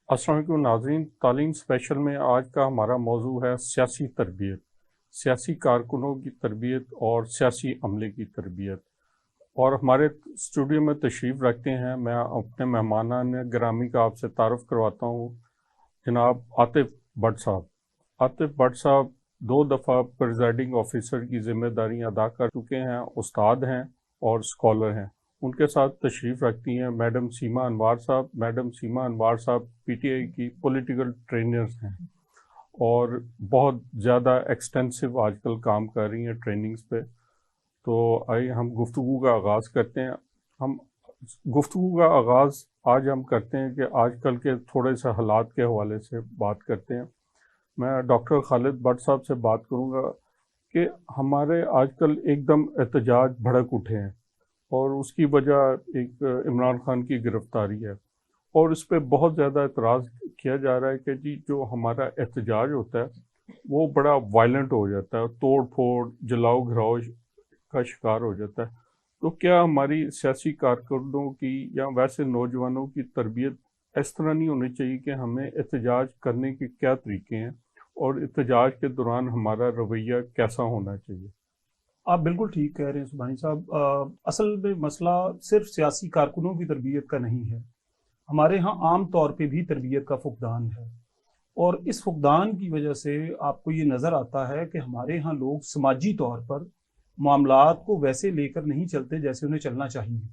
अस्सलाम वालेकुम नाज़रीन। तालीम स्पेशल में आज का हमारा मौजू है सियासी तरबियत, सियासी कारकुनों की तरबियत और सियासी अमले की तरबियत। और हमारे स्टूडियो में तशरीफ़ रखते हैं, मैं अपने मेहमानान गिरामी का आपसे तारुफ़ करवाता हूँ, जनाब आतिफ़ भट्ट साहब। आतिफ़ भट्ट साहब 2 दफ़ा प्रिजाइडिंग ऑफिसर की ज़िम्मेदारी अदा कर चुके हैं, उस्ताद हैं और स्कॉलर हैं। उनके साथ तशरीफ़ रखती हैं मैडम सीमा अनवार साहब। मैडम सीमा अनवार साहब पीटीआई की पॉलिटिकल ट्रेनर्स हैं और बहुत ज़्यादा एक्सटेंसिव आजकल काम कर रही हैं ट्रेनिंग्स पे। तो आइए हम गुफ्तगू का आगाज़ करते हैं। हम गुफ्तगू का आगाज़ आज हम करते हैं कि आजकल के थोड़े से हालात के हवाले से बात करते हैं। मैं डॉक्टर खालिद भट्ट साहब से बात करूंगा कि हमारे आजकल एकदम एहतजाज भड़क उठे हैं और उसकी वजह एक इमरान खान की गिरफ्तारी है, और इस पर बहुत ज़्यादा एतराज़ किया जा रहा है कि जी जो हमारा एहतजाज होता है वो बड़ा वायलेंट हो जाता है, तोड़ फोड़ जलाओ घराओ का शिकार हो जाता है। तो क्या हमारी सियासी कारकर्दों की या वैसे नौजवानों की तरबियत इस तरह नहीं होनी चाहिए कि हमें एहतजाज करने के क्या तरीके हैं और एहतजाज के दौरान हमारा रवैया कैसा होना चाहिए? आप बिल्कुल ठीक कह रहे हैं सुभानी साहब। असल में मसला सिर्फ सियासी कारकुनों की तरबियत का नहीं है। हमारे यहाँ आम तौर पे भी तरबियत का फुकदान है, और इस फुकदान की वजह से आपको ये नज़र आता है कि हमारे यहाँ लोग समाजी तौर पर मामलात को वैसे लेकर नहीं चलते जैसे उन्हें चलना चाहिए।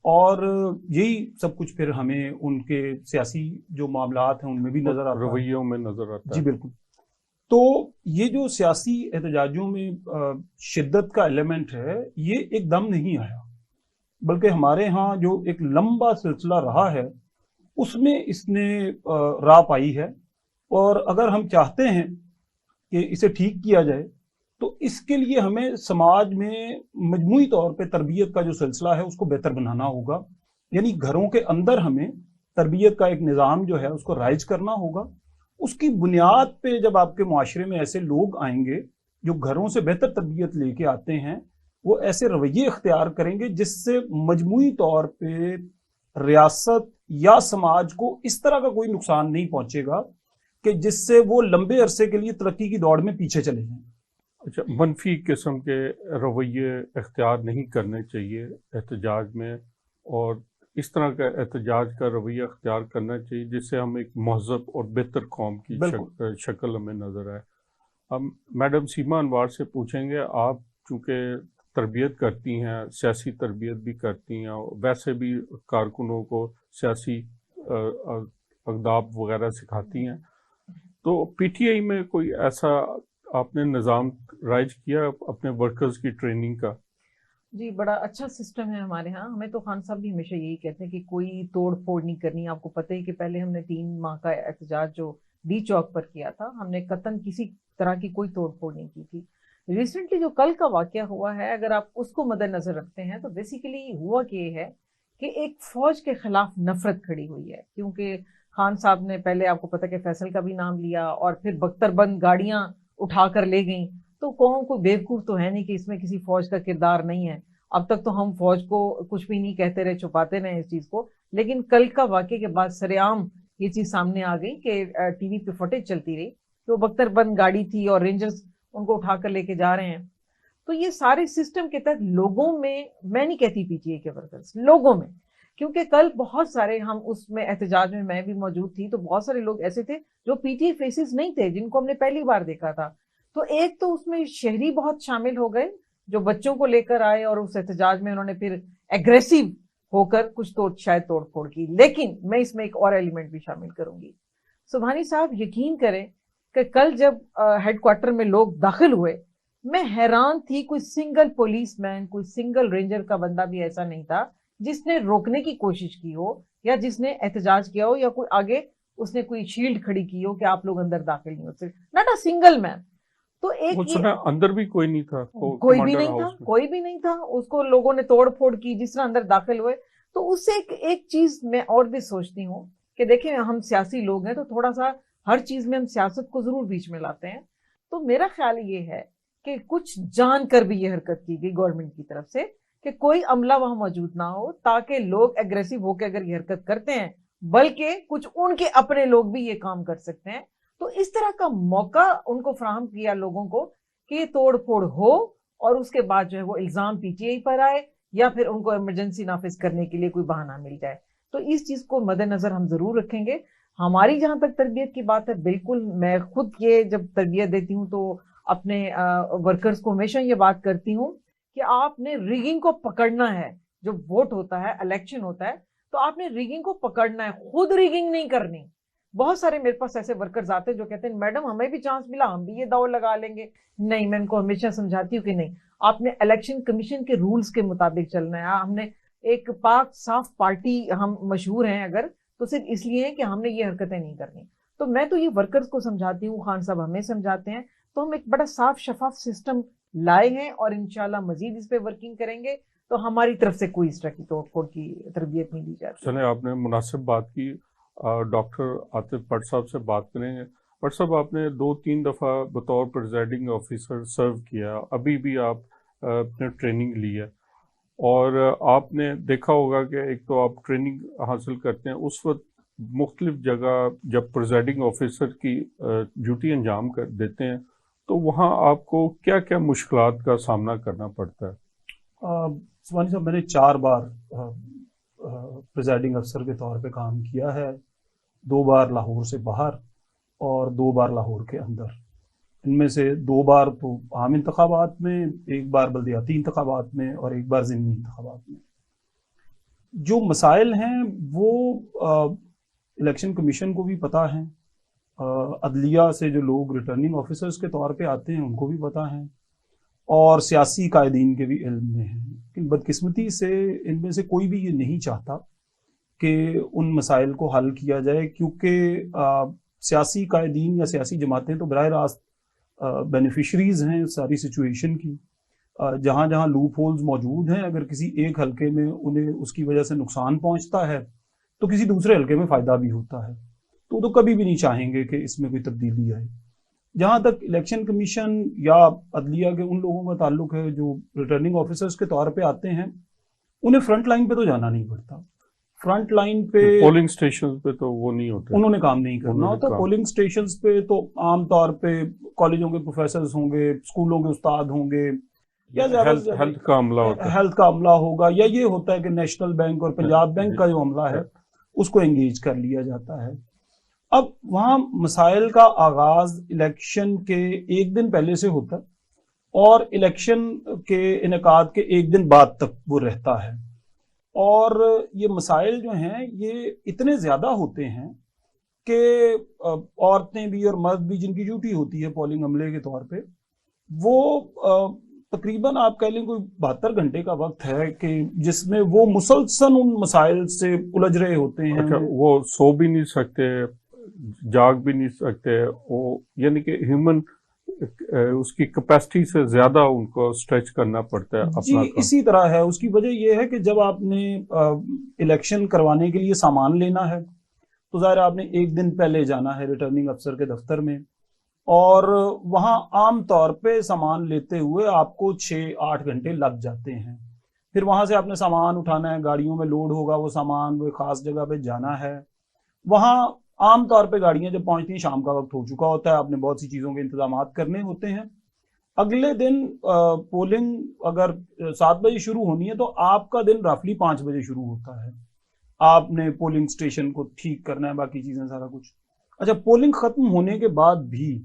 और यही सब कुछ फिर हमें उनके सियासी जो मामलात हैं उनमें भी नज़र आता है। रवैयों में नज़र आता जी है। बिल्कुल। तो ये जो सियासी एहतजाजों में शिद्दत का एलिमेंट है, ये एकदम नहीं आया, बल्कि हमारे यहाँ जो एक लंबा सिलसिला रहा है उसमें इसने राह पाई है। और अगर हम चाहते हैं कि इसे ठीक किया जाए तो इसके लिए हमें समाज में मजमूई तौर पे तरबियत का जो सिलसिला है उसको बेहतर बनाना होगा। यानी घरों के अंदर हमें तरबियत का एक निज़ाम जो है उसको राइज करना होगा। उसकी बुनियाद पे जब आपके मुआशरे में ऐसे लोग आएंगे जो घरों से बेहतर तरबियत लेके आते हैं, वो ऐसे रवैये इख्तियार करेंगे जिससे मजमूई तौर पे रियासत या समाज को इस तरह का कोई नुकसान नहीं पहुंचेगा कि जिससे वो लंबे अरसे के लिए तरक्की की दौड़ में पीछे चले जाएं। अच्छा, मनफी किस्म के रवैये इख्तियार नहीं करने चाहिए एहतजाज में, और इस तरह का एहतजाज का रवैया इख्तियार करना चाहिए जिससे हम एक महज़ब और बेहतर कौम की बिल्कुल। शक्ल हमें नज़र आए। हम मैडम सीमा अनवार से पूछेंगे, आप चूँकि तरबियत करती हैं, सियासी तरबियत भी करती हैं और वैसे भी कारकुनों को सियासी अहदाफ वगैरह सिखाती हैं, तो पीटीआई में कोई ऐसा आपने निज़ाम राइज किया अपने वर्कर्स की ट्रेनिंग का? जी, बड़ा अच्छा सिस्टम है हमारे यहाँ। हमें तो खान साहब भी हमेशा यही कहते हैं कि कोई तोड़ फोड़ नहीं करनी। आपको पता है कि पहले हमने 3 माह का एहतजाज जो डी चौक पर किया था, हमने कतन किसी तरह की कोई तोड़ फोड़ नहीं की थी। रिसेंटली जो कल का वाकया हुआ है, अगर आप उसको मद्देनजर रखते हैं तो बेसिकली हुआ कि ये है कि एक फौज के खिलाफ नफरत खड़ी हुई है, क्योंकि खान साहब ने पहले, आपको पता है कि फैसल का भी नाम लिया और फिर बख्तरबंद गाड़ियां उठाकर ले गई। तो कौन कोई बेवकूफ तो है नहीं कि इसमें किसी फौज का किरदार नहीं है। अब तक तो हम फौज को कुछ भी नहीं कहते रहे, छुपाते रहे इस चीज को, लेकिन कल का वाकये के बाद सरेआम ये चीज सामने आ गई कि टीवी पे फुटेज चलती रही तो बख्तरबंद गाड़ी थी और रेंजर्स उनको उठाकर लेके जा रहे हैं। तो ये सारे सिस्टम के तहत लोगों में, मैं नहीं कहती पीटीए के वर्कर्स, लोगों में, क्योंकि कल बहुत सारे, हम उसमें एहतजाज में मैं भी मौजूद थी, तो बहुत सारे लोग ऐसे थे जो पीटीए फेसेस नहीं थे, जिनको हमने पहली बार देखा था। तो एक तो उसमें शहरी बहुत शामिल हो गए जो बच्चों को लेकर आए और उस एहतजाज में उन्होंने फिर एग्रेसिव होकर कुछ तो शायद तोड़ फोड़ की। लेकिन मैं इसमें एक और एलिमेंट भी शामिल करूंगी। सुभानी साहब, यकीन करें कि कल जब हेडक्वार्टर में लोग दाखिल हुए, मैं हैरान थी। कोई सिंगल पुलिसमैन, कोई सिंगल रेंजर का बंदा भी ऐसा नहीं था जिसने रोकने की कोशिश की हो या जिसने एहतजाज किया हो या कोई आगे उसने कोई शील्ड खड़ी की हो कि आप लोग अंदर दाखिल नहीं हो सकते। Not a single man. तो एक वो ये, सुना अंदर भी कोई नहीं था कोई भी कमांडर नहीं था, हाउस में? कोई भी नहीं था। उसको लोगों ने तोड़ फोड़ की जिस तरह अंदर दाखिल हुए। तो उससे एक चीज मैं और भी सोचती हूँ कि देखिए, हम सियासी लोग हैं तो थोड़ा सा हर चीज में हम सियासत को जरूर बीच में लाते हैं। तो मेरा ख्याल ये है कि कुछ जानकर भी ये हरकत की गई गवर्नमेंट की तरफ से कि कोई अमला वहां मौजूद ना हो, ताकि लोग एग्रेसिव होकर अगर ये हरकत करते हैं बल्कि कुछ उनके अपने लोग भी ये काम कर सकते हैं। तो इस तरह का मौका उनको फराहम किया लोगों को कि तोड़ फोड़ हो और उसके बाद जो है वो इल्जाम पीटीआई पर आए या फिर उनको इमरजेंसी नाफिज करने के लिए कोई बहाना मिल जाए। तो इस चीज को मद्देनजर हम जरूर रखेंगे। हमारी जहां तक तरबियत की बात है, बिल्कुल मैं खुद ये जब तरबियत देती हूँ तो अपने वर्कर्स को हमेशा ये बात करती हूँ कि आपने रिगिंग को पकड़ना है। जो वोट होता है, इलेक्शन होता है, तो आपने रिगिंग को पकड़ना है, खुद रिगिंग नहीं करनी। बहुत सारे मेरे पास ऐसे वर्कर्स आते हैं जो कहते हैं मैडम हमें भी चांस मिला, हम भी ये दाव लगा लेंगे। नहीं, मैं इनको हमेशा समझाती हूँ कि नहीं, आपने इलेक्शन कमीशन के रूल्स के मुताबिक चलना है। हमने एक पाक साफ पार्टी हम मशहूर हैं अगर, तो सिर्फ इसलिए है कि हमने ये हरकतें नहीं करनी। तो मैं तो ये वर्कर्स को समझाती हूँ, खान साहब हमें समझाते हैं। तो हम एक बड़ा साफ शफाफ सिस्टम लाए हैं और इंशाल्लाह मजीद इस पे वर्किंग करेंगे। तो हमारी तरफ से कोई इस तरह की तोड़ फोड़ की तरबियत नहीं दी जाती। चले, आपने मुनासिब बात की। डॉक्टर आतिफ भट्ट साहब से बात करेंगे। भट्ट साहब, आपने 2-3 दफ़ा बतौर प्रिजाइडिंग ऑफिसर सर्व किया, अभी भी आप अपने ट्रेनिंग ली है, और आपने देखा होगा कि एक तो आप ट्रेनिंग हासिल करते हैं, उस वक्त मुख्तलिफ जगह जब प्रिजाइडिंग ऑफिसर की ड्यूटी अंजाम कर देते हैं तो वहाँ आपको क्या क्या मुश्किलात का सामना करना पड़ता है? सुभानी साहब, मैंने 4 बार प्रिजाइडिंग अफसर के तौर पे काम किया है। 2 बार लाहौर से बाहर और 2 बार लाहौर के अंदर। इनमें से 2 बार तो आम इंतखाबात में, 1 बार बल्दियाती इंतखाबात में और 1 बार ज़िमनी इंतखाबात में। जो मसाइल हैं वो इलेक्शन कमीशन को भी पता है, अदलिया से जो लोग रिटर्निंग ऑफिसर्स के तौर पे आते हैं उनको भी पता है, और सियासी कायदीन के भी इल्म में है। लेकिन बदकिस्मती से इनमें से कोई भी ये नहीं चाहता कि उन मसाइल को हल किया जाए, क्योंकि सियासी कायदीन या सियासी जमातें तो बराह रास्त बेनिफिशरीज हैं सारी सिचुएशन की। जहाँ जहाँ लूप होल्स मौजूद हैं, अगर किसी एक हलके में उन्हें उसकी वजह से नुकसान पहुँचता है तो किसी दूसरे हलके में फ़ायदा भी होता है। तो कभी भी नहीं चाहेंगे कि इसमें कोई तब्दीली आए। जहाँ तक इलेक्शन कमीशन या अदलिया के उन लोगों का ताल्लुक है जो रिटर्निंग ऑफिसर्स के तौर पे आते हैं, उन्हें फ्रंट लाइन पे तो जाना नहीं पड़ता। फ्रंट लाइन पे, पोलिंग स्टेशन पे तो वो नहीं होते, उन्होंने काम नहीं करना होता। पोलिंग स्टेशन पे तो आम तौर पे कॉलेजों के प्रोफेसर होंगे, स्कूलों के उस्ताद होंगे, या हेल्थ का अमला होता है, हेल्थ का अमला होगा, या ये होता है कि नेशनल बैंक और पंजाब बैंक का जो अमला है उसको एंगेज कर लिया जाता है। अब वहाँ मसाइल का आगाज इलेक्शन के 1 दिन पहले से होता है और इलेक्शन के इनेकाद के 1 दिन बाद तक वो रहता है। और ये मसाइल जो हैं ये इतने ज़्यादा होते हैं कि औरतें भी और मर्द भी जिनकी ड्यूटी होती है पोलिंग अमले के तौर पे, वो तकरीबन आप कह लें कोई 72 घंटे का वक्त है कि जिसमें वो मुसलसल उन मसाइल से उलझ रहे होते हैं। अच्छा, वो सो भी नहीं सकते, जाग भी नहीं सकते, वो यानी कि ह्यूमन उसकी कैपेसिटी से ज्यादा उनको स्ट्रेच करना पड़ता है अपना जी, इसी तरह है। उसकी वजह यह है कि जब आपने इलेक्शन करवाने के लिए सामान लेना है तो ज़ाहिर आपने 1 दिन पहले जाना है रिटर्निंग अफसर के दफ्तर में, और वहाँ आम तौर पे सामान लेते हुए आपको 6-8 घंटे लग जाते हैं। फिर वहाँ से आपने सामान उठाना है, गाड़ियों में लोड होगा वो सामान, वो खास जगह पे जाना है। वहाँ आम तौर पे गाड़ियाँ जब पहुँचती हैं शाम का वक्त हो चुका होता है, आपने बहुत सी चीज़ों के इंतजामात करने होते हैं। अगले दिन पोलिंग अगर 7 बजे शुरू होनी है तो आपका दिन रफली 5 बजे शुरू होता है। आपने पोलिंग स्टेशन को ठीक करना है, बाकी चीज़ें सारा कुछ। अच्छा, पोलिंग खत्म होने के बाद भी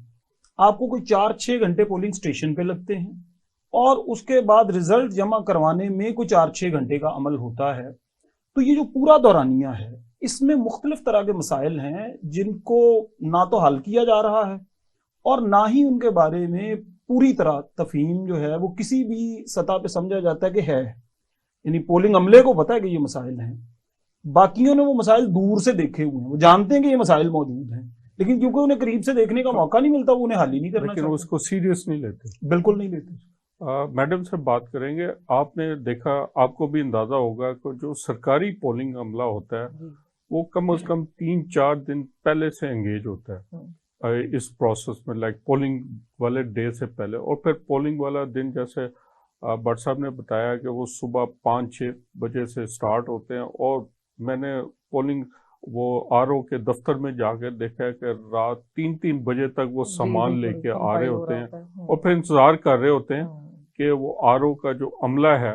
आपको कोई 4-6 घंटे पोलिंग स्टेशन पे लगते हैं, और उसके बाद रिजल्ट जमा करवाने में कोई 4-6 घंटे का अमल होता है। तो ये जो पूरा दौरानिया है इसमें मुख्तलिफ तरह के मसाइल हैं जिनको ना तो हल किया जा रहा है और ना ही उनके बारे में पूरी तरह तफहीम जो है वो किसी भी सतह पे समझा जाता है कि है। यानी पोलिंग अमले को पता है कि ये मसाइल हैं, बाकियों ने वो मसाइल दूर से देखे हुए हैं, वो जानते हैं कि ये मसाइल मौजूद हैं, लेकिन क्योंकि उन्हें करीब से देखने का मौका नहीं मिलता वो उन्हें हल ही नहीं करना लेकिन उसको सीरियस नहीं लेते, बिल्कुल नहीं लेते। मैडम से बात करेंगे। आपने देखा, आपको भी अंदाजा होगा कि जो सरकारी पोलिंग अमला होता है वो कम से कम 3-4 दिन पहले से एंगेज होता है इस प्रोसेस में, लाइक पोलिंग वाले डे से पहले। और फिर पोलिंग वाला दिन, जैसे भट्ट साहब ने बताया कि वो सुबह 5-6 बजे से स्टार्ट होते हैं, और मैंने पोलिंग वो आरओ के दफ्तर में जाकर देखा है कि रात 3-3 बजे तक वो जी सामान बिल्कुल लेके आ कंपाइल रहे हो होते रहा हैं होता है। और फिर इंतजार कर रहे होते हैं हम्म, कि वो आरओ का जो अमला है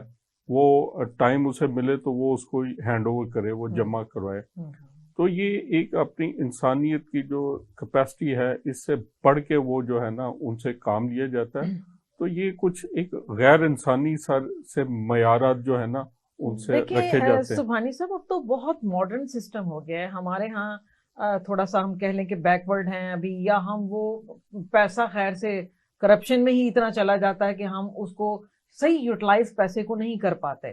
वो टाइम उसे मिले तो वो उसको हैंड ओवर करे, वो हम्म, जमा करवाए। हम्म, तो ये एक अपनी इंसानियत की जो कैपेसिटी है, इससे बढ़ के वो जो है ना उनसे काम लिया जाता है। तो ये कुछ एक गैर इंसानी सर से मयारात जो है ना उनसे देखिए रखे जाते हैं। सुभानी साहब, अब तो बहुत मॉडर्न सिस्टम हो गया है हमारे यहाँ। थोड़ा सा हम कह लें कि बैकवर्ड हैं अभी, या हम वो पैसा खैर से करप्शन में ही इतना चला जाता है कि हम उसको सही यूटिलाइज पैसे को नहीं कर पाते।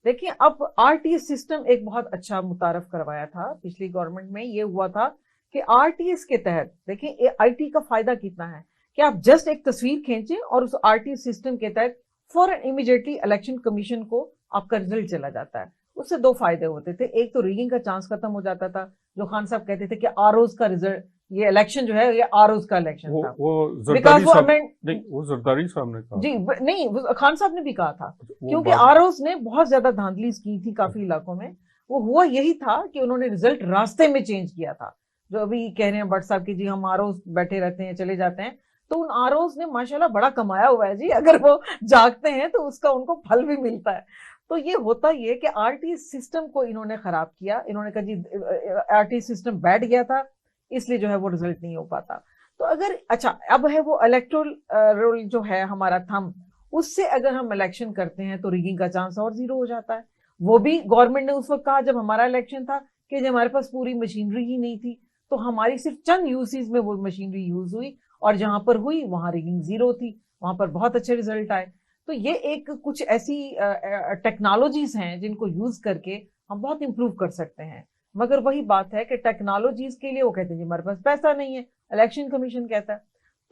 देखिए, अब आरटीएस सिस्टम एक बहुत अच्छा मुतारफ करवाया था पिछली गवर्नमेंट में। ये हुआ था कि आरटीएस के तहत, देखिए आईटी का फायदा कितना है कि आप जस्ट एक तस्वीर खींचें और उस आरटीएस सिस्टम के तहत फौरन इमीडिएटली इलेक्शन कमीशन को आपका रिजल्ट चला जाता है। उससे दो फायदे होते थे। एक तो रिगिंग का चांस खत्म हो जाता था। जो खान साहब कहते थे कि आरओज का रिजल्ट, ये इलेक्शन जो है ये आरओज का इलेक्शन था, वो बिकॉज जरदारी वो साहब अमेंड नहीं, वो जरदारी साहब ने कहा जी था। नहीं, खान साहब ने भी कहा था, वो क्योंकि बात आरओज ने बहुत ज्यादा धांधली की थी काफी इलाकों में। वो हुआ यही था कि उन्होंने रिजल्ट रास्ते में चेंज किया था। जो अभी कह रहे हैं भट्ट साहब की जी हम आरओज बैठे रहते हैं चले जाते हैं, तो उन आरओज ने माशाल्लाह बड़ा कमाया हुआ है जी। अगर वो जागते हैं तो उसका उनको फल भी मिलता है। तो ये होता ये कि आरटीएस सिस्टम को इन्होंने खराब किया। इन्होंने कहा जी आरटीएस सिस्टम बैठ गया था, इसलिए जो है वो रिजल्ट नहीं हो पाता। तो अगर अच्छा अब है वो इलेक्टोरल रोल जो है हमारा थंब, उससे अगर हम इलेक्शन करते हैं तो रिगिंग का चांस और जीरो हो जाता है। वो भी गवर्नमेंट ने उस वक्त कहा जब हमारा इलेक्शन था कि जब हमारे पास पूरी मशीनरी ही नहीं थी, तो हमारी सिर्फ चंद यूसेज में वो मशीनरी यूज हुई, और जहां पर हुई वहां रिगिंग जीरो थी, वहां पर बहुत अच्छे रिजल्ट आए। तो ये एक कुछ ऐसी टेक्नोलॉजीज हैं जिनको यूज करके हम बहुत इंप्रूव कर सकते हैं। मगर वही बात है कि टेक्नोलॉजीज के लिए वो कहते हैं जी हमारे पास पैसा नहीं है, इलेक्शन कमीशन कहता है।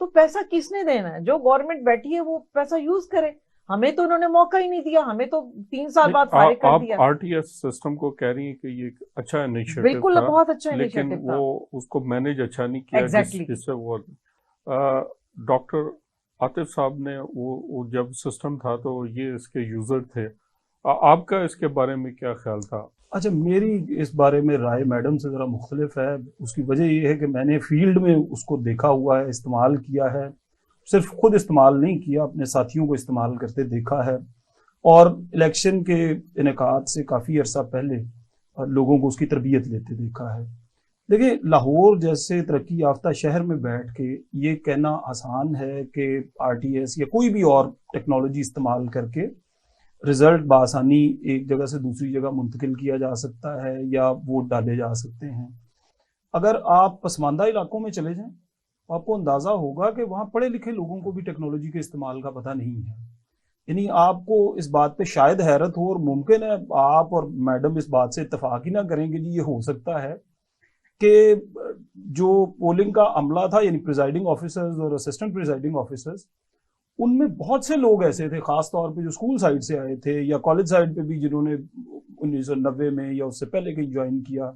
तो पैसा किसने देना है? जो गवर्नमेंट बैठी है वो पैसा यूज करे। हमें तो उन्होंने मौका ही नहीं दिया, हमें तो 3 साल बाद फारिग कर आप दिया। आरटीएस सिस्टम को कह रही हैं कि ये एक अच्छा इनिशिएटिव बिल्कुल था, बहुत अच्छा लेकिन इनिशिएटिव वो था। उसको मैनेज अच्छा नहीं किया एग्जैक्टली जिससे वो डॉक्टर आतिफ साहब ने वो जब सिस्टम था तो ये इसके यूजर थे। आपका इसके बारे में क्या ख्याल था? अच्छा, मेरी इस बारे में राय मैडम से ज़रा मुख्तलिफ है। उसकी वजह ये है कि मैंने फील्ड में उसको देखा हुआ है, इस्तेमाल किया है। सिर्फ खुद इस्तेमाल नहीं किया, अपने साथियों को इस्तेमाल करते देखा है, और इलेक्शन के इनेकाद से काफ़ी अरसा पहले लोगों को उसकी तरबियत लेते देखा है। देखिए, लाहौर जैसे तरक्की याफ्ता शहर में बैठ के ये कहना आसान है कि आरटीएस या कोई भी और टेक्नोलॉजी इस्तेमाल करके रिजल्ट बासानी एक जगह से दूसरी जगह मुंतकिल किया जा सकता है या वोट डाले जा सकते हैं। अगर आप पसमानदा इलाकों में चले जाएं, आपको अंदाज़ा होगा कि वहाँ पढ़े लिखे लोगों को भी टेक्नोलॉजी के इस्तेमाल का पता नहीं है। यानी आपको इस बात पे शायद हैरत हो, और मुमकिन है आप और मैडम इस बात से इत्तेफाक ही ना करेंगे जी, ये हो सकता है कि जो पोलिंग का अमला था, यानी प्रिजाइडिंग ऑफिसर्स और असिस्टेंट प्रिजाइडिंग ऑफिसर्स, उनमें बहुत से लोग ऐसे थे, खास तौर पे जो स्कूल साइड से आए थे या कॉलेज साइड पे भी जिन्होंने 1990 में या उससे पहले कहीं ज्वाइन किया।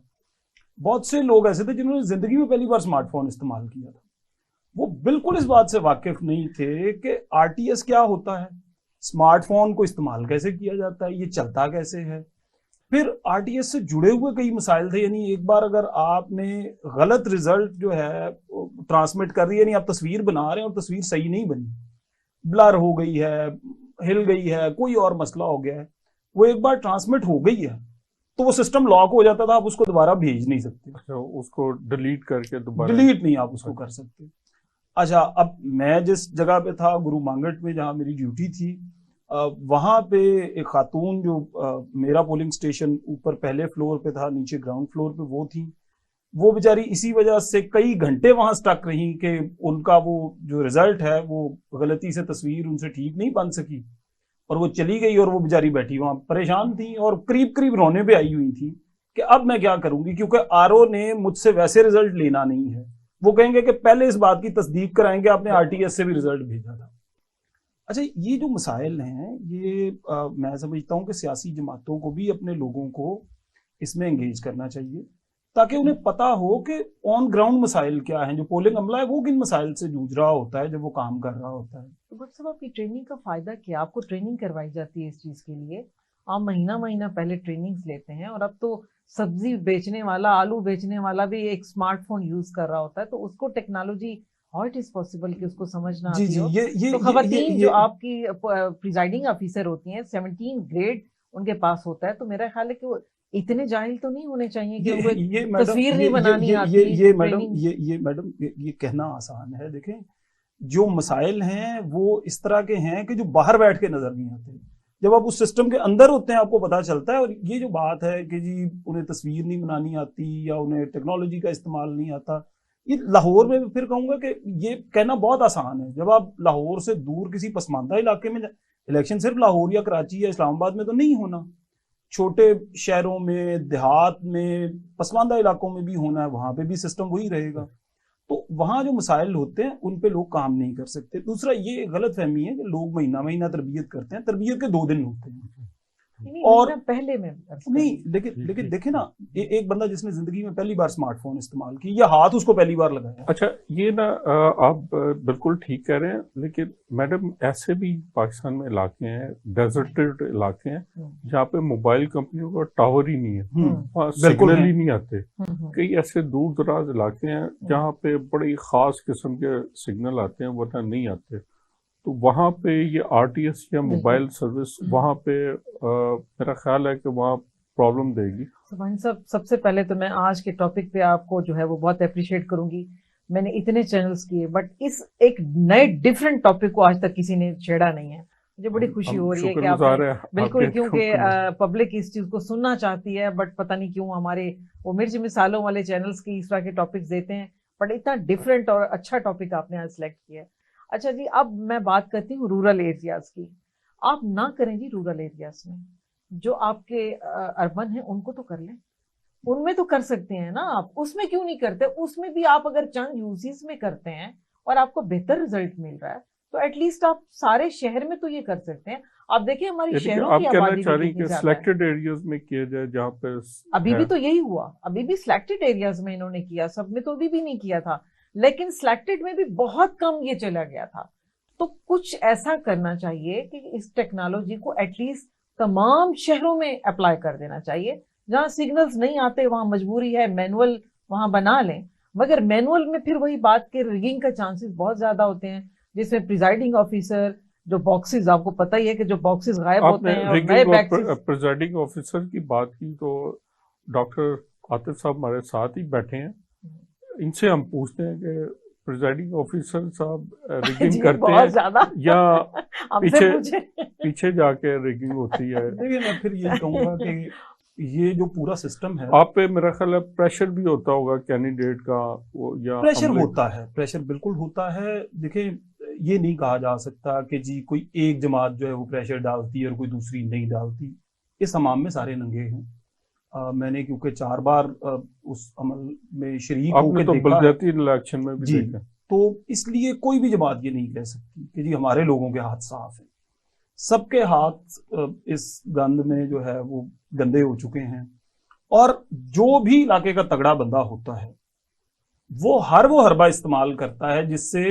बहुत से लोग ऐसे थे जिन्होंने जिंदगी में पहली बार स्मार्टफोन इस्तेमाल किया था। वो बिल्कुल इस बात से वाकिफ नहीं थे कि आरटीएस क्या होता है, स्मार्टफोन को इस्तेमाल कैसे किया जाता है, ये चलता कैसे है। फिर आरटीएस से जुड़े हुए कई मसाइल थे। यानी एक बार अगर आपने गलत रिजल्ट जो है ट्रांसमिट कर दिया, यानी आप तस्वीर बना रहे हैं और तस्वीर सही नहीं बनी, ब्लर हो गई है, हिल गई है, कोई और मसला हो गया है, वो एक बार ट्रांसमिट हो गई है तो वो सिस्टम लॉक हो जाता था, आप उसको दोबारा भेज नहीं सकते। अच्छा, उसको डिलीट करके दोबारा डिलीट नहीं आप उसको कर सकते। अच्छा, अब मैं जिस जगह पे था गुरु मांगट में, जहाँ मेरी ड्यूटी थी, वहाँ पे एक खातून जो मेरा पोलिंग स्टेशन ऊपर पहले फ्लोर पे था, नीचे ग्राउंड फ्लोर पे वो थी, वो बेचारी इसी वजह से कई घंटे वहां स्टक रही कि उनका वो जो रिजल्ट है वो गलती से तस्वीर उनसे ठीक नहीं बन सकी, और वो चली गई, और वो बेचारी बैठी वहां परेशान थी और करीब करीब रोने पे आई हुई थी कि अब मैं क्या करूंगी, क्योंकि आरओ ने मुझसे वैसे रिजल्ट लेना नहीं है, वो कहेंगे कि पहले इस बात की तस्दीक कराएंगे आपने आरटीएस से भी रिजल्ट भेजा था। अच्छा, ये जो मसाइल हैं ये मैं समझता हूँ कि सियासी जमातों को भी अपने लोगों को इसमें एंगेज करना चाहिए, ताकि उन्हें पता हो कि ऑन ग्राउंड मसाइल क्या हैं। जो पोलिंग अमला है वो किन मसाइल से जूझ रहा होता है जब वो काम कर रहा होता है। तो भट्ट साहब, आपकी ट्रेनिंग का फायदा क्या? आपको ट्रेनिंग करवाई जाती है इस चीज के लिए, आप महीना महीना पहले ट्रेनिंग्स लेते हैं, और अब तो सब्जी बेचने वाला, आलू बेचने वाला भी एक स्मार्टफोन यूज कर रहा होता है, तो उसको technology how it is possible कि उसको समझना जी आती जी हो। ये तो खवातीन जो आपकी प्रिजाइडिंग ऑफिसर होती हैं 17 ग्रेड उनके पास होता है, तो मेरा ख्याल है कि वो इतने जाहिल तो नहीं होने चाहिए कि उनको ये मैडम तस्वीर नहीं बनानी आती। ये मैडम ये कहना आसान है। देखें, जो मसाइल हैं वो इस तरह के हैं कि जो बाहर बैठ के नजर नहीं आते, जब आप उस सिस्टम के अंदर होते हैं आपको पता चलता है। और ये जो बात है कि जी उन्हें तस्वीर नहीं बनानी आती या उन्हें टेक्नोलॉजी का इस्तेमाल नहीं आता, ये लाहौर में फिर कहूंगा कि ये कहना बहुत आसान है। जब आप लाहौर से दूर किसी पसमानदा इलाके में, इलेक्शन सिर्फ लाहौर या कराची या इस्लामाबाद में तो नहीं होना, छोटे शहरों में, देहात में, पसमानदा इलाकों में भी होना है, वहां पे भी सिस्टम वही रहेगा। तो वहां जो मसाइल होते हैं उन पे लोग काम नहीं कर सकते। दूसरा ये गलत फहमी है कि लोग महीना महीना तरबियत करते हैं, तरबियत के 2 दिन होते हैं। और पहले में नहीं, लेकिन देखे ना, एक बंदा जिसने जिंदगी में पहली बार स्मार्टफोन इस्तेमाल की, या हाथ उसको पहली बार लगाया। अच्छा, ये ना आप बिल्कुल ठीक कह रहे हैं, लेकिन मैडम ऐसे भी पाकिस्तान में इलाके हैं, डेजर्टेड इलाके हैं, जहाँ पे मोबाइल कंपनियों का टावर ही नहीं है, वहाँ सिग्नल ही नहीं आते। कई ऐसे दूर दराज इलाके हैं जहाँ पे बड़ी खास किस्म के सिग्नल आते हैं, वरना नहीं आते। तो वहाँ पे ये आरटीएस या मोबाइल सर्विस वहाँ पे मेरा ख्याल है कि वहाँ प्रॉब्लम देगी। सुभान साहब, सबसे पहले तो मैं आज के टॉपिक पे आपको जो है वो बहुत अप्रिशिएट करूंगी। मैंने इतने चैनल्स किए, बट इस एक नए डिफरेंट टॉपिक को आज तक किसी ने छेड़ा नहीं है। मुझे बड़ी खुशी हो रही है कि आप बिल्कुल, क्योंकि पब्लिक इस चीज को सुनना चाहती है, बट पता नहीं क्यों हमारे वो मिर्च मिसालों वाले चैनल्स की इस तरह के टॉपिक्स देते हैं। बट इतना डिफरेंट और अच्छा टॉपिक आपने आज सिलेक्ट किया है। अच्छा जी, अब मैं बात करती हूँ रूरल एरियाज की। आप ना करें जी रूरल एरियाज में, जो आपके अर्बन है उनको तो कर लें, उनमें तो कर सकते हैं ना आप, उसमें क्यों नहीं करते? उसमें भी आप अगर चंद यूजेस में करते हैं और आपको बेहतर रिजल्ट मिल रहा है, तो एटलीस्ट आप सारे शहर में तो ये कर सकते हैं। आप देखिए हमारी शहरों की आबादी सिलेक्टेड एरियाज में किया जाए, जहाँ पे अभी भी तो यही हुआ, अभी भी सिलेक्टेड एरियाज में इन्होंने किया, सब में तो अभी भी नहीं किया था, लेकिन सिलेक्टेड में भी बहुत कम ये चला गया था। तो कुछ ऐसा करना चाहिए कि इस टेक्नोलॉजी को एटलीस्ट तमाम शहरों में अप्लाई कर देना चाहिए। जहां सिग्नल्स नहीं आते वहां मजबूरी है मैनुअल वहां बना लें, मगर मैनुअल में फिर वही बात के रिगिंग का चांसेस बहुत ज्यादा होते हैं, जिसमें प्रिजाइडिंग ऑफिसर जो बॉक्सेस, आपको पता ही है कि जो बॉक्सेस गायब होते हैं और नए बॉक्सेस। प्रिजाइडिंग ऑफिसर की बात की तो डॉक्टर आतिफ साहब हमारे साथ ही बैठे हैं, इनसे हम पूछते हैं कि प्रिजाइडिंग ऑफिसर साहब रिगिंग करते हैं या पीछे जाके रिगिंग होती है? देखिए, मैं फिर ये कहूँगा कि ये जो पूरा सिस्टम है, आप पे मेरा ख्याल है प्रेशर भी होता होगा कैंडिडेट का, या प्रेशर होता है, प्रेशर बिल्कुल होता है। देखिए, ये नहीं कहा जा सकता कि जी कोई एक जमात जो है वो प्रेशर डालती है और कोई दूसरी नहीं डालती। इस हमाम में सारे नंगे हैं। मैंने क्योंकि 4 बार उस अमल में शरीक होकर तो बलदियाती इलेक्शन में भी देखा, तो इसलिए कोई भी जमात ये नहीं कह सकती कि जी हमारे लोगों के हाथ साफ हैं। सबके हाथ इस गंद में जो है वो गंदे हो चुके हैं। और जो भी इलाके का तगड़ा बंदा होता है वो हरबा इस्तेमाल करता है जिससे